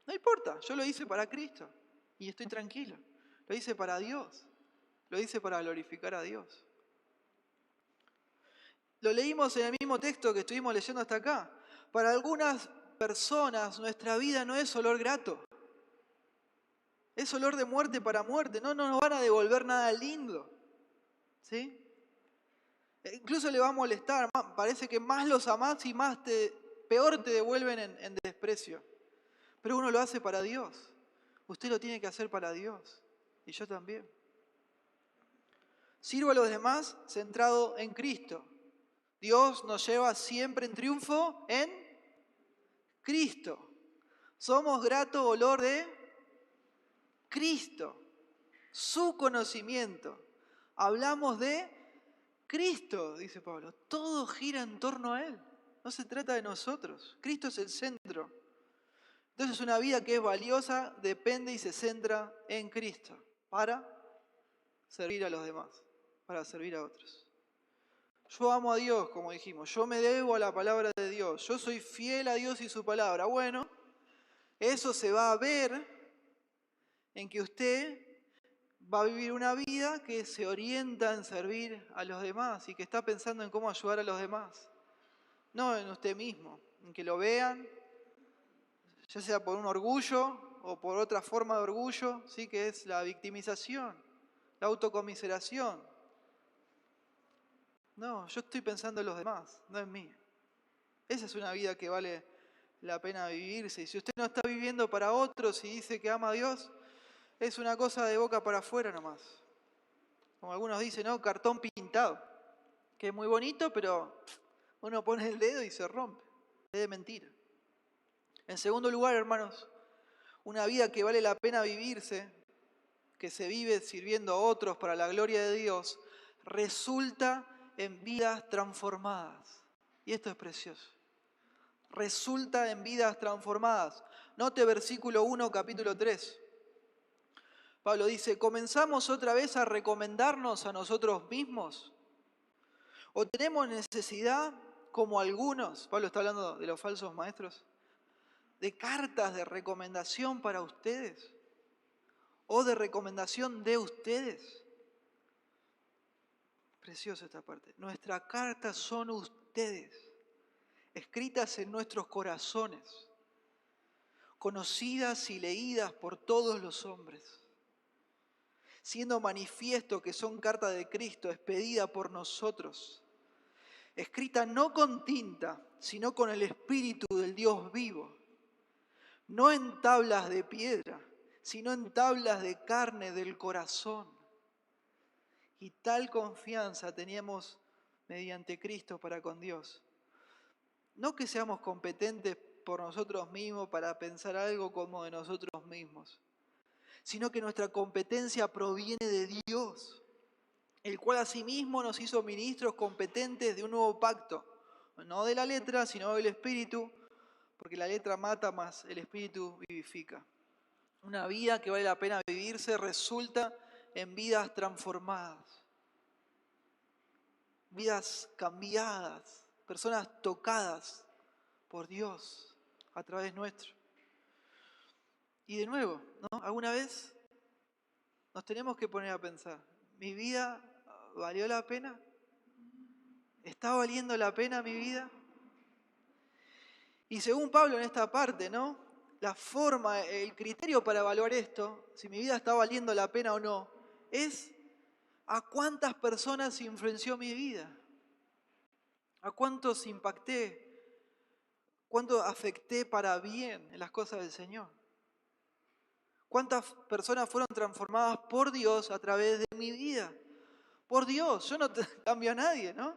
no importa, yo lo hice para Cristo. Y estoy tranquilo. Lo hice para Dios. Lo hice para glorificar a Dios. Lo leímos en el mismo texto que estuvimos leyendo hasta acá. Para algunas personas nuestra vida no es olor grato. Es olor de muerte para muerte. No nos van a devolver nada lindo. ¿Sí? Incluso le va a molestar. Parece que más los amás y más peor te devuelven en desprecio. Pero uno lo hace para Dios. Usted lo tiene que hacer para Dios. Y yo también. Sirvo a los demás centrado en Cristo. Dios nos lleva siempre en triunfo en Cristo. Somos grato olor de Cristo, su conocimiento. Hablamos de Cristo, dice Pablo. Todo gira en torno a Él. No se trata de nosotros. Cristo es el centro. Entonces una vida que es valiosa depende y se centra en Cristo para servir a los demás, para servir a otros. Yo amo a Dios, como dijimos. Yo me debo a la palabra de Dios. Yo soy fiel a Dios y su palabra. Bueno, eso se va a ver en que usted va a vivir una vida que se orienta en servir a los demás y que está pensando en cómo ayudar a los demás. No en usted mismo, en que lo vean, ya sea por un orgullo o por otra forma de orgullo, ¿sí? Que es la victimización, la autocomiseración. No, yo estoy pensando en los demás, no en mí. Esa es una vida que vale la pena vivirse. Y si usted no está viviendo para otros y dice que ama a Dios, es una cosa de boca para afuera nomás. Como algunos dicen, ¿no? Cartón pintado, que es muy bonito, pero uno pone el dedo y se rompe. Es de mentira. En segundo lugar, hermanos, una vida que vale la pena vivirse, que se vive sirviendo a otros para la gloria de Dios, resulta en vidas transformadas. Y esto es precioso. Resulta en vidas transformadas. Note versículo 1, capítulo 3. Pablo dice, ¿comenzamos otra vez a recomendarnos a nosotros mismos? ¿O tenemos necesidad, como algunos, Pablo está hablando de los falsos maestros, de cartas de recomendación para ustedes? ¿O de recomendación de ustedes? Preciosa esta parte. Nuestras cartas son ustedes, escritas en nuestros corazones, conocidas y leídas por todos los hombres, siendo manifiesto que son cartas de Cristo, expedida por nosotros, escrita no con tinta, sino con el Espíritu del Dios vivo, no en tablas de piedra, sino en tablas de carne del corazón. Y tal confianza teníamos mediante Cristo para con Dios. No que seamos competentes por nosotros mismos para pensar algo como de nosotros mismos, sino que nuestra competencia proviene de Dios, el cual asimismo nos hizo ministros competentes de un nuevo pacto, no de la letra, sino del Espíritu, porque la letra mata, más el Espíritu vivifica. Una vida que vale la pena vivirse resulta en vidas transformadas, vidas cambiadas, personas tocadas por Dios a través nuestro. Y de nuevo, ¿no? ¿Alguna vez nos tenemos que poner a pensar, ¿mi vida valió la pena? ¿Está valiendo la pena mi vida? Y según Pablo en esta parte, ¿no? La forma, el criterio para evaluar esto, si mi vida está valiendo la pena o no, es a cuántas personas influenció mi vida, a cuántos impacté, cuánto afecté para bien en las cosas del Señor. ¿Cuántas personas fueron transformadas por Dios a través de mi vida? Por Dios, yo no cambio a nadie, ¿no?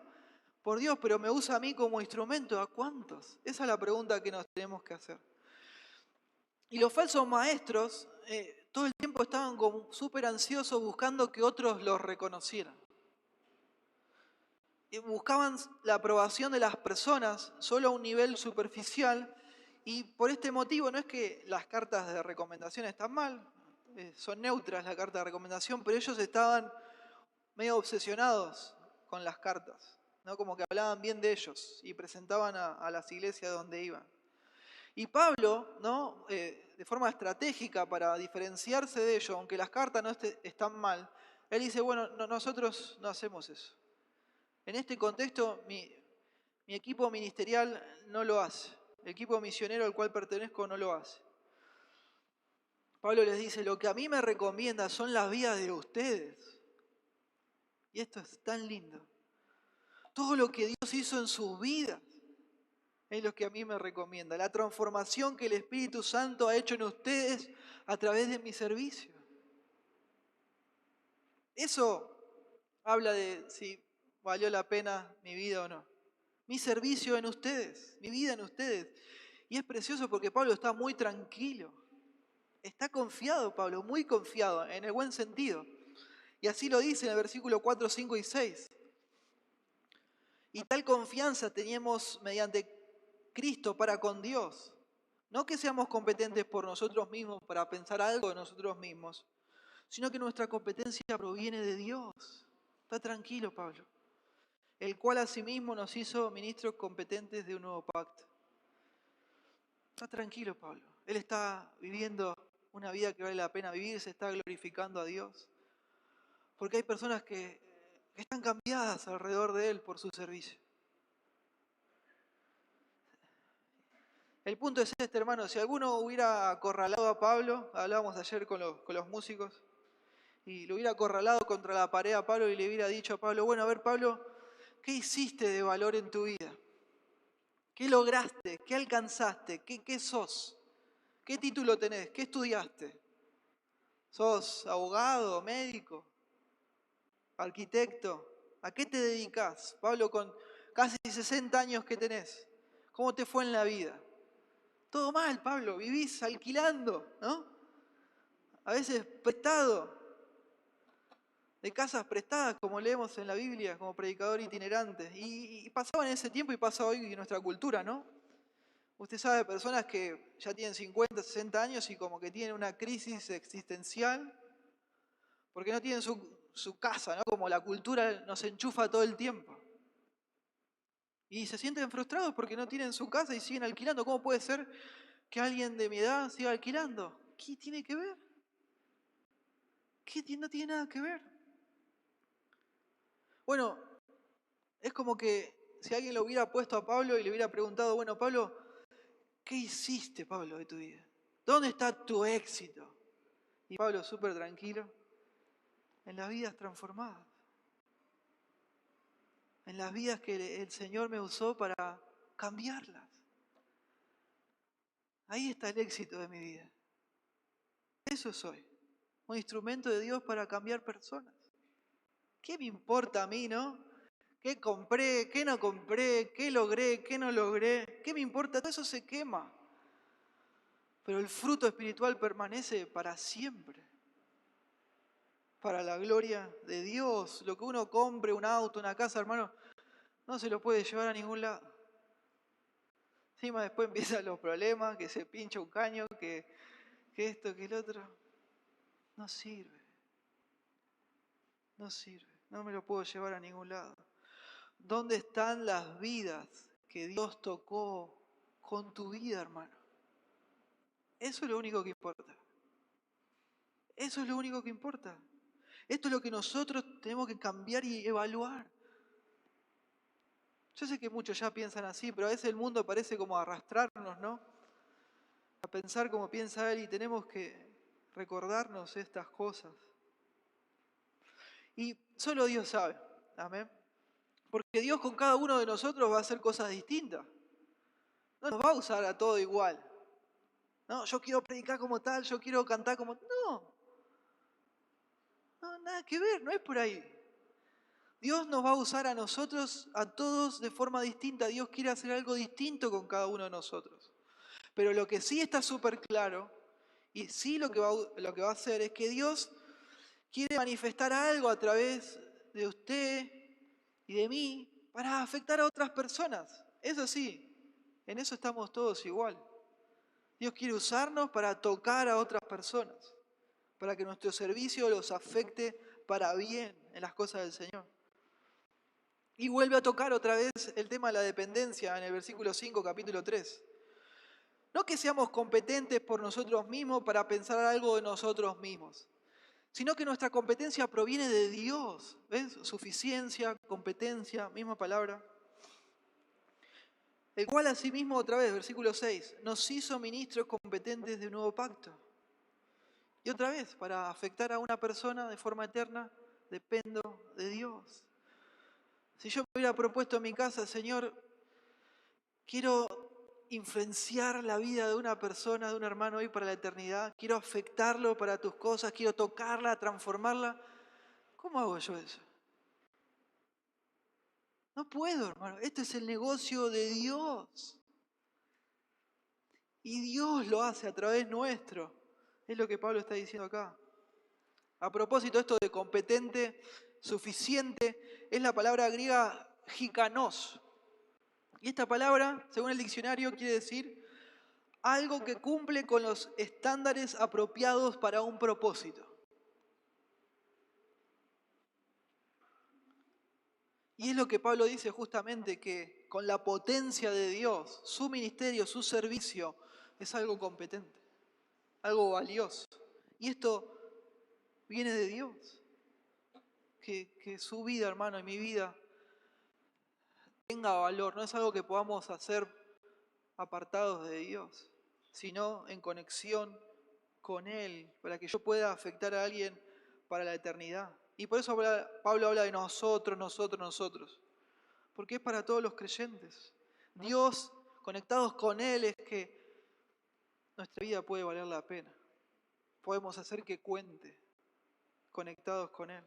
Por Dios, pero me usa a mí como instrumento. ¿A cuántos? Esa es la pregunta que nos tenemos que hacer. Y los falsos maestros todo el tiempo estaban como súper ansiosos buscando que otros los reconocieran. Y buscaban la aprobación de las personas solo a un nivel superficial. Y por este motivo no es que las cartas de recomendación están mal, son neutras las cartas de recomendación, pero ellos estaban medio obsesionados con las cartas, ¿no? Como que hablaban bien de ellos y presentaban a las iglesias donde iban. Y Pablo, ¿no? De forma estratégica para diferenciarse de ellos, aunque las cartas no están mal, él dice, bueno, nosotros no hacemos eso. En este contexto, mi equipo ministerial no lo hace. El equipo misionero al cual pertenezco no lo hace. Pablo les dice, lo que a mí me recomienda son las vidas de ustedes. Y esto es tan lindo. Todo lo que Dios hizo en sus vidas es lo que a mí me recomienda. La transformación que el Espíritu Santo ha hecho en ustedes a través de mi servicio. Eso habla de si valió la pena mi vida o no. Mi servicio en ustedes, mi vida en ustedes. Y es precioso porque Pablo está muy tranquilo. Está confiado Pablo, muy confiado, en el buen sentido. Y así lo dice en el versículo 4, 5 y 6. Y tal confianza teníamos mediante Cristo para con Dios. No que seamos competentes por nosotros mismos para pensar algo de nosotros mismos, sino que nuestra competencia proviene de Dios. Está tranquilo Pablo. El cual asimismo nos hizo ministros competentes de un nuevo pacto. Está tranquilo Pablo. Él está viviendo una vida que vale la pena vivir, se está glorificando a Dios. Porque hay personas que están cambiadas alrededor de él por su servicio. El punto es este, hermano, si alguno hubiera acorralado a Pablo, hablábamos ayer con los músicos, y lo hubiera acorralado contra la pared a Pablo y le hubiera dicho a Pablo, bueno, a ver Pablo, ¿Qué hiciste de valor en tu vida? ¿Qué lograste? ¿Qué alcanzaste? ¿Qué sos? ¿Qué título tenés? ¿Qué estudiaste? ¿Sos abogado, médico, arquitecto? ¿A qué te dedicas? Pablo, con casi 60 años que tenés, ¿cómo te fue en la vida? Todo mal, Pablo, vivís alquilando, ¿no? A veces prestado, de casas prestadas, como leemos en la Biblia, como predicador itinerante. Y pasaba en ese tiempo y pasa hoy en nuestra cultura, ¿no? Usted sabe, personas que ya tienen 50, 60 años y como que tienen una crisis existencial porque no tienen su casa, ¿no? Como la cultura nos enchufa todo el tiempo. Y se sienten frustrados porque no tienen su casa y siguen alquilando. ¿Cómo puede ser que alguien de mi edad siga alquilando? ¿Qué tiene que ver? No tiene nada que ver. Bueno, es como que si alguien lo hubiera puesto a Pablo y le hubiera preguntado, bueno, Pablo, ¿qué hiciste, Pablo, de tu vida? ¿Dónde está tu éxito? Y Pablo, súper tranquilo, en las vidas transformadas. En las vidas que el Señor me usó para cambiarlas. Ahí está el éxito de mi vida. Eso soy. Un instrumento de Dios para cambiar personas. ¿Qué me importa a mí, no? ¿Qué compré? ¿Qué no compré? ¿Qué logré? ¿Qué no logré? ¿Qué me importa? Todo eso se quema. Pero el fruto espiritual permanece para siempre. Para la gloria de Dios. Lo que uno compre, un auto, una casa, hermano, no se lo puede llevar a ningún lado. Encima después empiezan los problemas, que se pincha un caño, que esto, que el otro. No sirve. No sirve. No me lo puedo llevar a ningún lado. ¿Dónde están las vidas que Dios tocó con tu vida, hermano? Eso es lo único que importa. Eso es lo único que importa. Esto es lo que nosotros tenemos que cambiar y evaluar. Yo sé que muchos ya piensan así, pero a veces el mundo parece como arrastrarnos, ¿no? A pensar como piensa él y tenemos que recordarnos estas cosas. Y solo Dios sabe, amén. Porque Dios con cada uno de nosotros va a hacer cosas distintas. No nos va a usar a todo igual. No, yo quiero predicar como tal, yo quiero cantar como... No, nada que ver, no es por ahí. Dios nos va a usar a nosotros, a todos de forma distinta. Dios quiere hacer algo distinto con cada uno de nosotros. Pero lo que sí está súper claro, y sí lo que va a hacer es que Dios quiere manifestar algo a través de usted y de mí para afectar a otras personas. Eso sí, en eso estamos todos igual. Dios quiere usarnos para tocar a otras personas, para que nuestro servicio los afecte para bien en las cosas del Señor. Y vuelve a tocar otra vez el tema de la dependencia en el versículo 5, capítulo 3. No que seamos competentes por nosotros mismos para pensar algo de nosotros mismos, sino que nuestra competencia proviene de Dios. ¿Ves? Suficiencia, competencia, misma palabra. El cual asimismo, otra vez, versículo 6, nos hizo ministros competentes de un nuevo pacto. Y otra vez, para afectar a una persona de forma eterna, dependo de Dios. Si yo me hubiera propuesto en mi casa, Señor, quiero influenciar la vida de una persona, de un hermano hoy para la eternidad, quiero afectarlo para tus cosas, quiero tocarla, transformarla, ¿cómo hago yo eso? No puedo, hermano. Este es el negocio de Dios. Y Dios lo hace a través nuestro. Es lo que Pablo está diciendo acá. A propósito, esto de competente, suficiente, es la palabra griega hikanos. Y esta palabra, según el diccionario, quiere decir algo que cumple con los estándares apropiados para un propósito. Y es lo que Pablo dice justamente, que con la potencia de Dios, su ministerio, su servicio, es algo competente, algo valioso. Y esto viene de Dios. Que su vida, hermano, y mi vida tenga valor. No es algo que podamos hacer apartados de Dios, sino en conexión con Él, para que yo pueda afectar a alguien para la eternidad. Y por eso Pablo habla de nosotros. porque es para todos los creyentes. Dios, conectados con Él, es que nuestra vida puede valer la pena. Podemos hacer que cuente, conectados con Él.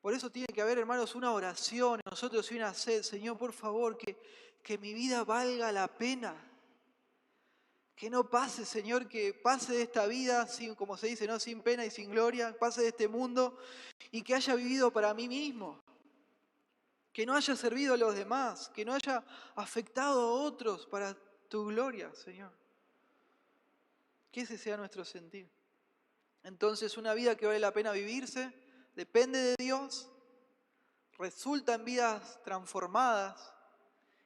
Por eso tiene que haber, hermanos, una oración en nosotros y una sed. Señor, por favor, que mi vida valga la pena. Que no pase, Señor, que pase de esta vida, sin, como se dice, ¿no? Sin pena y sin gloria, pase de este mundo y que haya vivido para mí mismo. Que no haya servido a los demás, que no haya afectado a otros para tu gloria, Señor. Que ese sea nuestro sentir. Entonces, una vida que vale la pena vivirse depende de Dios, resulta en vidas transformadas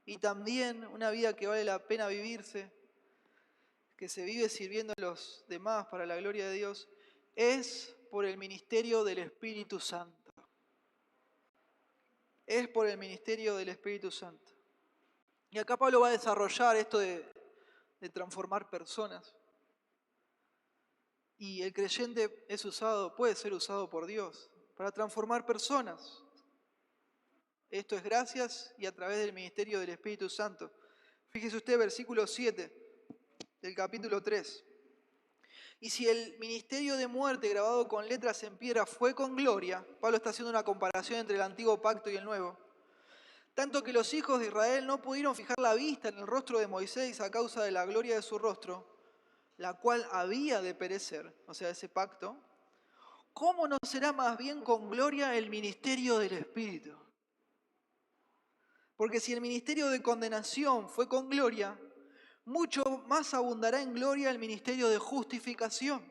y también una vida que vale la pena vivirse, que se vive sirviendo a los demás para la gloria de Dios, es por el ministerio del Espíritu Santo. Es por el ministerio del Espíritu Santo. Y acá Pablo va a desarrollar esto de transformar personas. Y el creyente puede ser usado por Dios para transformar personas. Esto es gracias y a través del ministerio del Espíritu Santo. Fíjese usted, versículo 7 del capítulo 3. Y si el ministerio de muerte grabado con letras en piedra fue con gloria, Pablo está haciendo una comparación entre el antiguo pacto y el nuevo, tanto que los hijos de Israel no pudieron fijar la vista en el rostro de Moisés a causa de la gloria de su rostro, la cual había de perecer, o sea, ese pacto, ¿cómo no será más bien con gloria el ministerio del Espíritu? Porque si el ministerio de condenación fue con gloria, mucho más abundará en gloria el ministerio de justificación.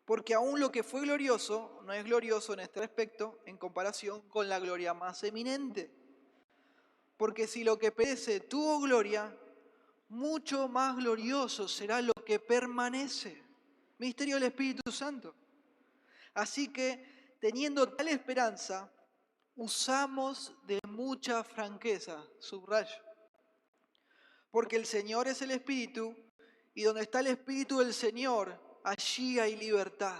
Porque aún lo que fue glorioso no es glorioso en este respecto en comparación con la gloria más eminente. Porque si lo que perece tuvo gloria, mucho más glorioso será lo que permanece. Ministerio del Espíritu Santo. Así que, teniendo tal esperanza, usamos de mucha franqueza, subrayo. Porque el Señor es el Espíritu, y donde está el Espíritu del Señor, allí hay libertad.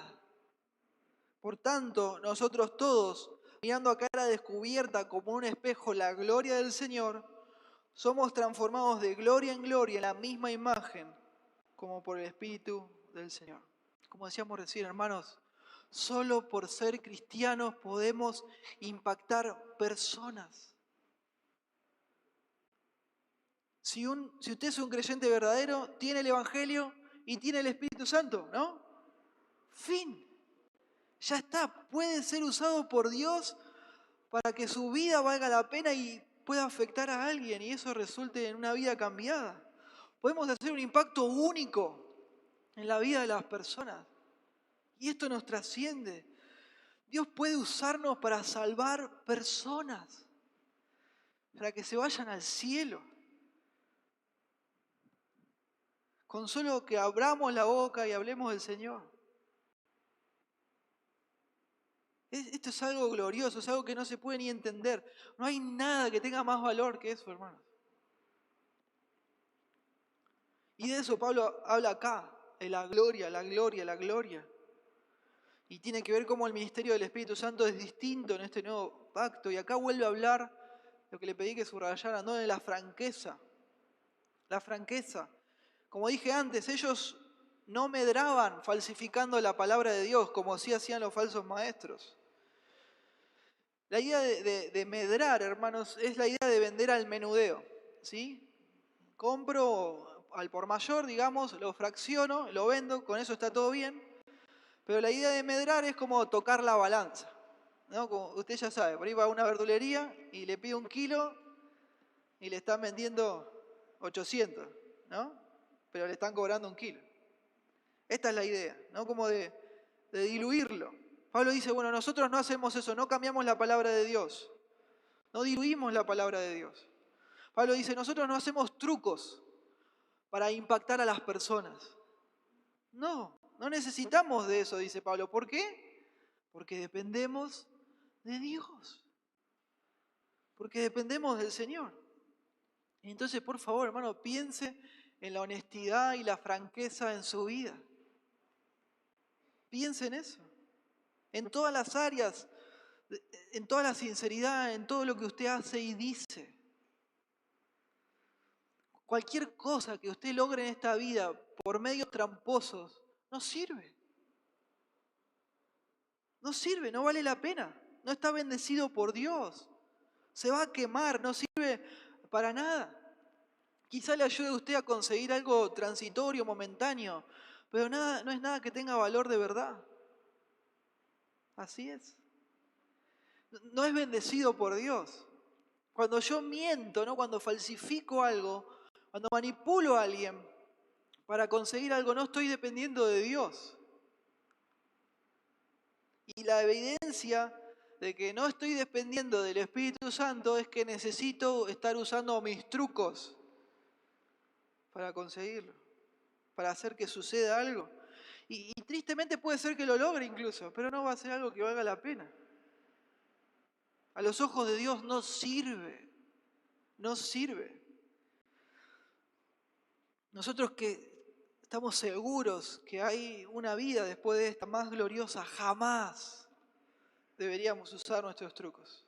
Por tanto, nosotros todos, mirando a cara descubierta como un espejo la gloria del Señor, somos transformados de gloria en gloria en la misma imagen, como por el Espíritu del Señor. Como decíamos recién, hermanos, solo por ser cristianos podemos impactar personas. Si usted es un creyente verdadero, tiene el Evangelio y tiene el Espíritu Santo, ¿no? Fin. Ya está. Puede ser usado por Dios para que su vida valga la pena y pueda afectar a alguien y eso resulte en una vida cambiada. Podemos hacer un impacto único en la vida de las personas. Y esto nos trasciende. Dios puede usarnos para salvar personas, para que se vayan al cielo. Con solo que abramos la boca y hablemos del Señor. Esto es algo glorioso, es algo que no se puede ni entender. No hay nada que tenga más valor que eso, hermanos. Y de eso Pablo habla acá, de la gloria, la gloria, la gloria. Y tiene que ver cómo el ministerio del Espíritu Santo es distinto en este nuevo pacto. Y acá vuelve a hablar lo que le pedí que subrayara, ¿no? De la franqueza. La franqueza. Como dije antes, ellos no medraban falsificando la palabra de Dios como sí hacían los falsos maestros. La idea de medrar, hermanos, es la idea de vender al menudeo, ¿sí? Compro al por mayor, digamos, lo fracciono, lo vendo, con eso está todo bien. Pero la idea de medrar es como tocar la balanza, ¿no? Como usted ya sabe, por ahí va a una verdulería y le pide 1 kilo y le están vendiendo 800, ¿no? Pero le están cobrando 1 kilo. Esta es la idea, ¿no? Como de diluirlo. Pablo dice, bueno, nosotros no hacemos eso, no cambiamos la palabra de Dios, no diluimos la palabra de Dios. Pablo dice, nosotros no hacemos trucos para impactar a las personas. No necesitamos de eso, dice Pablo. ¿Por qué? Porque dependemos de Dios. Porque dependemos del Señor. Entonces, por favor, hermano, piense en la honestidad y la franqueza en su vida. Piense en eso. En todas las áreas en toda la sinceridad, en todo lo que usted hace y dice. Cualquier cosa que usted logre en esta vida por medios tramposos, no sirve. No sirve, no vale la pena. No está bendecido por Dios. Se va a quemar, no sirve para nada. Quizá le ayude a usted a conseguir algo transitorio, momentáneo, pero nada, no es nada que tenga valor de verdad. Así es. No es bendecido por Dios. Cuando yo miento, ¿no? Cuando falsifico algo, cuando manipulo a alguien para conseguir algo, no estoy dependiendo de Dios. Y la evidencia de que no estoy dependiendo del Espíritu Santo es que necesito estar usando mis trucos para conseguirlo, para hacer que suceda algo. Y tristemente puede ser que lo logre incluso, pero no va a ser algo que valga la pena. A los ojos de Dios no sirve, no sirve. Nosotros que estamos seguros que hay una vida después de esta más gloriosa, jamás deberíamos usar nuestros trucos.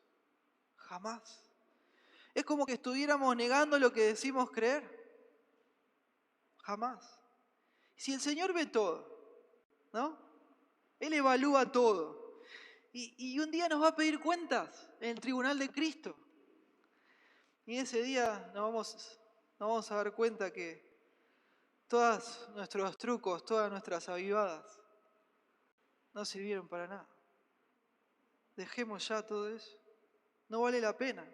Jamás. Es como que estuviéramos negando lo que decimos creer. Jamás. Si el Señor ve todo, ¿no? Él evalúa todo. Y un día nos va a pedir cuentas en el tribunal de Cristo. Y ese día nos vamos a dar cuenta que todos nuestros trucos, todas nuestras avivadas, no sirvieron para nada. Dejemos ya todo eso. No vale la pena.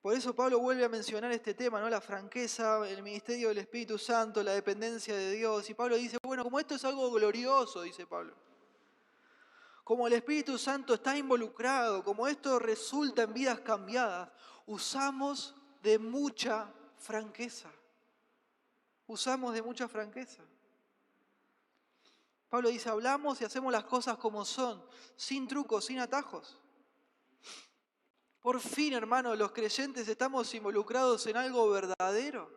Por eso Pablo vuelve a mencionar este tema, ¿no? La franqueza, el ministerio del Espíritu Santo, la dependencia de Dios. Y Pablo dice, bueno, como esto es algo glorioso, dice Pablo. Como el Espíritu Santo está involucrado, como esto resulta en vidas cambiadas, usamos de mucha franqueza. Usamos de mucha franqueza. Pablo dice, hablamos y hacemos las cosas como son, sin trucos, sin atajos. Por fin, hermanos, los creyentes estamos involucrados en algo verdadero.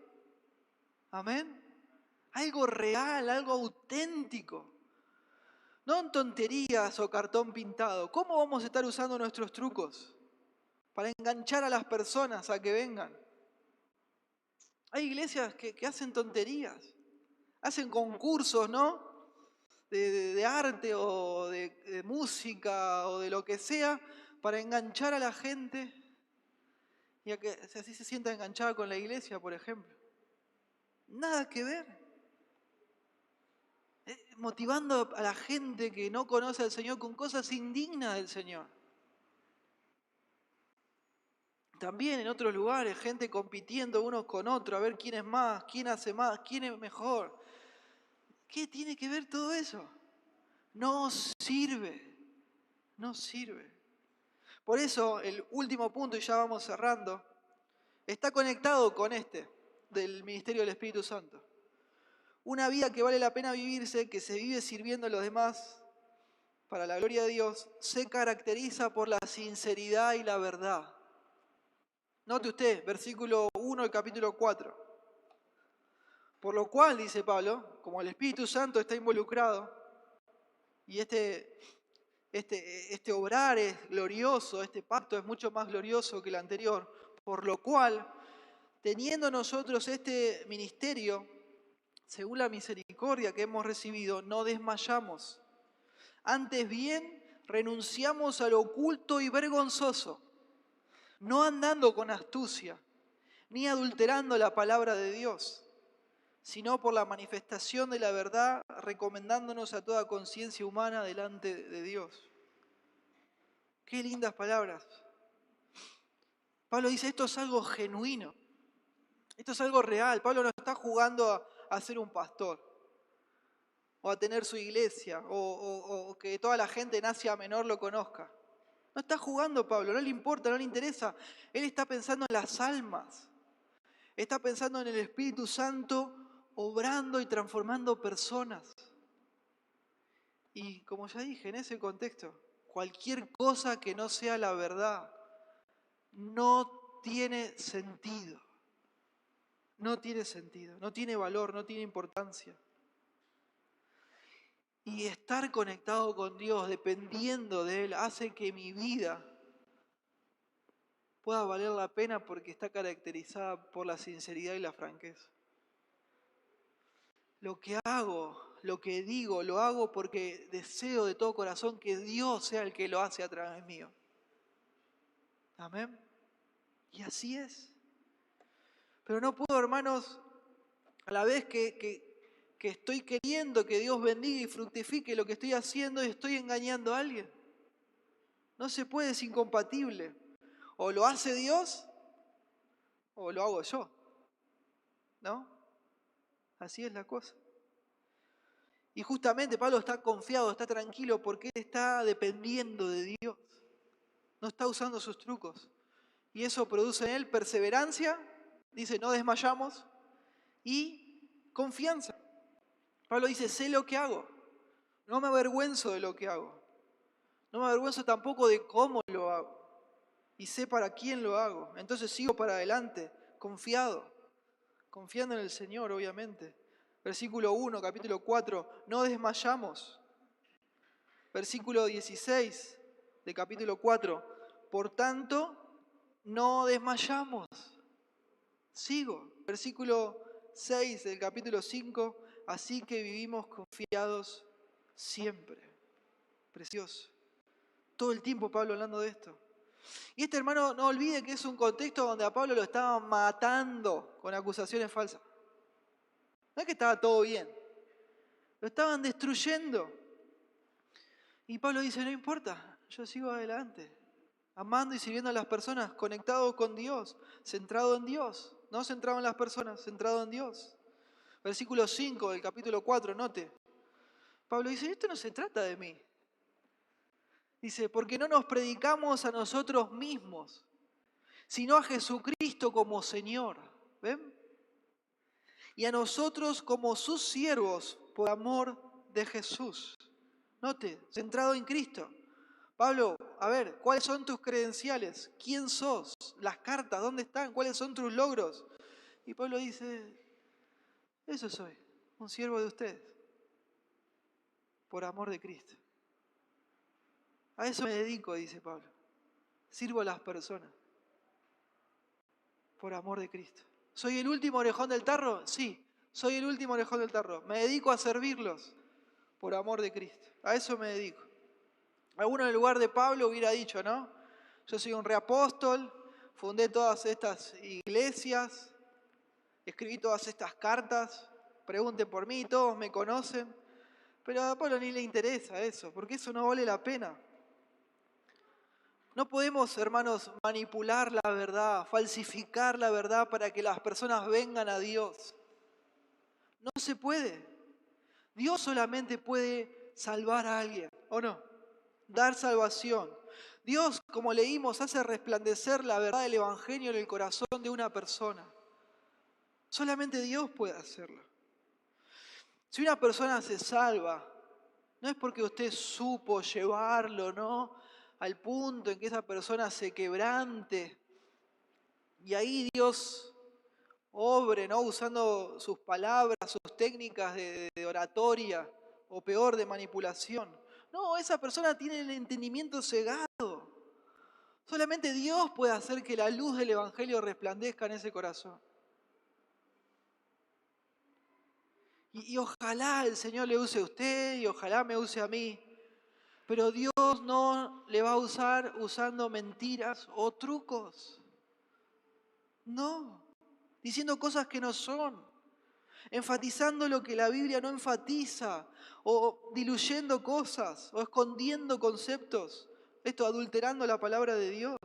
Amén. Algo real, algo auténtico. No en tonterías o cartón pintado. ¿Cómo vamos a estar usando nuestros trucos para enganchar a las personas a que vengan? Hay iglesias que hacen tonterías. Hacen concursos, ¿no? De arte o de música o de lo que sea para enganchar a la gente y a que así se sienta enganchada con la iglesia, por ejemplo. Nada que ver. Motivando a la gente que no conoce al Señor con cosas indignas del Señor. También en otros lugares, gente compitiendo unos con otros, a ver quién es más, quién hace más, quién es mejor. ¿Qué tiene que ver todo eso? No sirve, no sirve. Por eso el último punto, y ya vamos cerrando, está conectado con este, del ministerio del Espíritu Santo. Una vida que vale la pena vivirse, que se vive sirviendo a los demás para la gloria de Dios, se caracteriza por la sinceridad y la verdad. Note usted, versículo 1 del capítulo 4. Por lo cual, dice Pablo, como el Espíritu Santo está involucrado, y este obrar es glorioso, este pacto es mucho más glorioso que el anterior, por lo cual, teniendo nosotros este ministerio, según la misericordia que hemos recibido, no desmayamos. Antes bien, renunciamos a lo oculto y vergonzoso, no andando con astucia, ni adulterando la palabra de Dios, sino por la manifestación de la verdad, recomendándonos a toda conciencia humana delante de Dios. Qué lindas palabras. Pablo dice, esto es algo genuino, esto es algo real. Pablo no está jugando a ser un pastor, o a tener su iglesia, o que toda la gente en Asia Menor lo conozca. No está jugando Pablo, no le importa, no le interesa. Él está pensando en las almas, está pensando en el Espíritu Santo obrando y transformando personas. Y como ya dije, en ese contexto, cualquier cosa que no sea la verdad no tiene sentido. No tiene sentido, no tiene valor, no tiene importancia. Y estar conectado con Dios, dependiendo de Él, hace que mi vida pueda valer la pena porque está caracterizada por la sinceridad y la franqueza. Lo que hago, lo que digo, lo hago porque deseo de todo corazón que Dios sea el que lo hace a través mío. Amén. Y así es. Pero no puedo, hermanos, a la vez que estoy queriendo que Dios bendiga y fructifique lo que estoy haciendo y estoy engañando a alguien. No se puede, es incompatible. O lo hace Dios o lo hago yo. ¿No? Así es la cosa. Y justamente Pablo está confiado, está tranquilo porque él está dependiendo de Dios. No está usando sus trucos. Y eso produce en él perseverancia, dice, no desmayamos, y confianza. Pablo dice, sé lo que hago. No me avergüenzo de lo que hago. No me avergüenzo tampoco de cómo lo hago. Y sé para quién lo hago. Entonces sigo para adelante, confiado. Confiando en el Señor, obviamente. Versículo 1, capítulo 4, no desmayamos. Versículo 16 de capítulo 4, por tanto, no desmayamos. Sigo. Versículo 6 del capítulo 5, así que vivimos confiados siempre. Precioso. Todo el tiempo Pablo hablando de esto. Y este hermano, no olvide que es un contexto donde a Pablo lo estaban matando con acusaciones falsas. No es que estaba todo bien. Lo estaban destruyendo. Y Pablo dice, no importa, yo sigo adelante. Amando y sirviendo a las personas, conectado con Dios, centrado en Dios. No centrado en las personas, centrado en Dios. Versículo 5 del capítulo 4, note. Pablo dice, esto no se trata de mí. Dice, porque no nos predicamos a nosotros mismos, sino a Jesucristo como Señor. ¿Ven? Y a nosotros como sus siervos por amor de Jesús. Note, centrado en Cristo. Pablo, a ver, ¿cuáles son tus credenciales? ¿Quién sos? Las cartas, ¿dónde están? ¿Cuáles son tus logros? Y Pablo dice, eso soy, un siervo de ustedes, por amor de Cristo. A eso me dedico, dice Pablo. Sirvo a las personas, por amor de Cristo. ¿Soy el último orejón del tarro? Sí, soy el último orejón del tarro. Me dedico a servirlos, por amor de Cristo. A eso me dedico. Alguno en el lugar de Pablo hubiera dicho, ¿no? Yo soy un reapóstol, fundé todas estas iglesias, escribí todas estas cartas, pregunten por mí, todos me conocen. Pero a Pablo ni le interesa eso, porque eso no vale la pena. No podemos, hermanos, manipular la verdad, falsificar la verdad para que las personas vengan a Dios. No se puede. Dios solamente puede salvar a alguien, ¿o no? Dar salvación. Dios, como leímos, hace resplandecer la verdad del Evangelio en el corazón de una persona. Solamente Dios puede hacerlo. Si una persona se salva, no es porque usted supo llevarlo, ¿no?, al punto en que esa persona se quebrante y ahí Dios obre, ¿no?, usando sus palabras, sus técnicas de oratoria o peor, de manipulación. No, esa persona tiene el entendimiento cegado. Solamente Dios puede hacer que la luz del Evangelio resplandezca en ese corazón. Y ojalá el Señor le use a usted y ojalá me use a mí. Pero Dios no le va a usar usando mentiras o trucos. No, diciendo cosas que no son. Enfatizando lo que la Biblia no enfatiza. O diluyendo cosas o escondiendo conceptos. Esto, adulterando la palabra de Dios.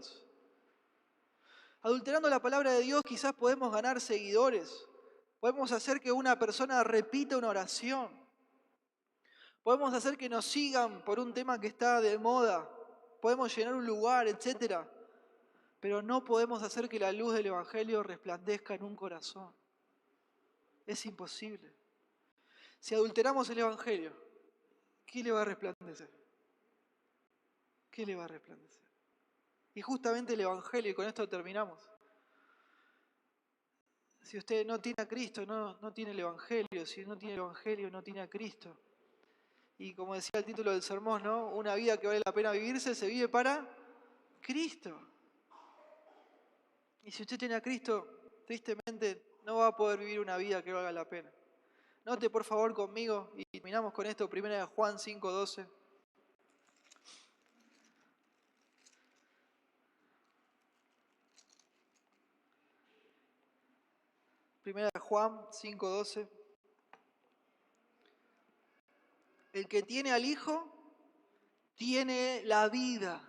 Adulterando la palabra de Dios quizás podemos ganar seguidores. Podemos hacer que una persona repita una oración. Podemos hacer que nos sigan por un tema que está de moda. Podemos llenar un lugar, etc. Pero no podemos hacer que la luz del Evangelio resplandezca en un corazón. Es imposible. Si adulteramos el Evangelio, ¿qué le va a resplandecer? ¿Qué le va a resplandecer? Y justamente el Evangelio, y con esto terminamos. Si usted no tiene a Cristo, no tiene el Evangelio. Si no tiene el Evangelio, no tiene a Cristo. Y como decía el título del sermón, ¿no? Una vida que vale la pena vivirse se vive para Cristo. Y si usted tiene a Cristo, tristemente no va a poder vivir una vida que valga la pena. Note por favor conmigo, y terminamos con esto, 1 Juan 5:12. 1 Juan 5:12. El que tiene al Hijo, tiene la vida.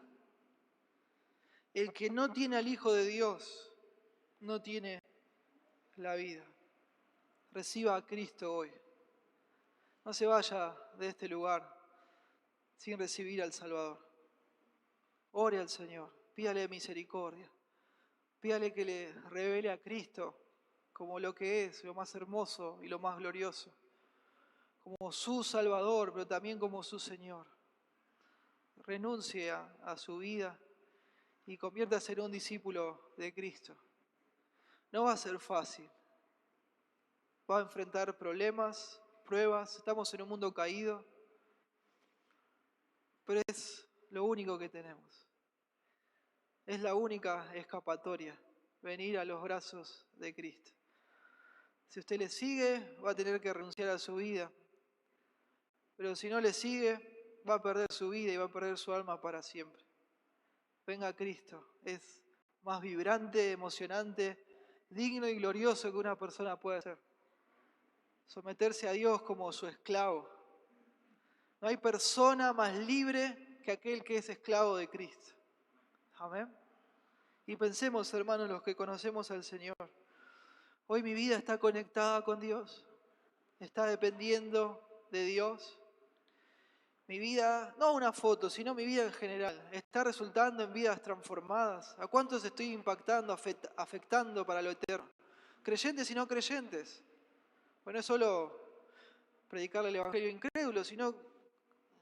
El que no tiene al Hijo de Dios, no tiene la vida. Reciba a Cristo hoy. No se vaya de este lugar sin recibir al Salvador. Ore al Señor, pídale misericordia, pídale que le revele a Cristo como lo que es, lo más hermoso y lo más glorioso, como su Salvador, pero también como su Señor. Renuncie a su vida y conviértase en un discípulo de Cristo. No va a ser fácil. Va a enfrentar problemas, pruebas, estamos en un mundo caído, pero es lo único que tenemos. Es la única escapatoria, venir a los brazos de Cristo. Si usted le sigue, va a tener que renunciar a su vida, pero si no le sigue, va a perder su vida y va a perder su alma para siempre. Venga a Cristo, es más vibrante, emocionante, digno y glorioso que una persona puede ser. Someterse a Dios como su esclavo. No hay persona más libre que aquel que es esclavo de Cristo. Amén. Y pensemos, hermanos, los que conocemos al Señor. Hoy mi vida está conectada con Dios. Está dependiendo de Dios. Mi vida, no una foto, sino mi vida en general, está resultando en vidas transformadas. ¿A cuántos estoy impactando, afectando para lo eterno? Creyentes y no creyentes. Bueno, no es solo predicarle el Evangelio incrédulo, sino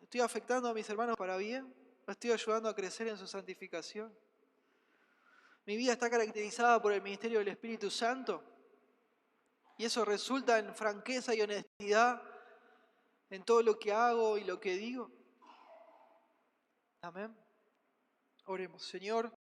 estoy afectando a mis hermanos para bien, los estoy ayudando a crecer en su santificación. Mi vida está caracterizada por el ministerio del Espíritu Santo y eso resulta en franqueza y honestidad en todo lo que hago y lo que digo. Amén. Oremos, Señor.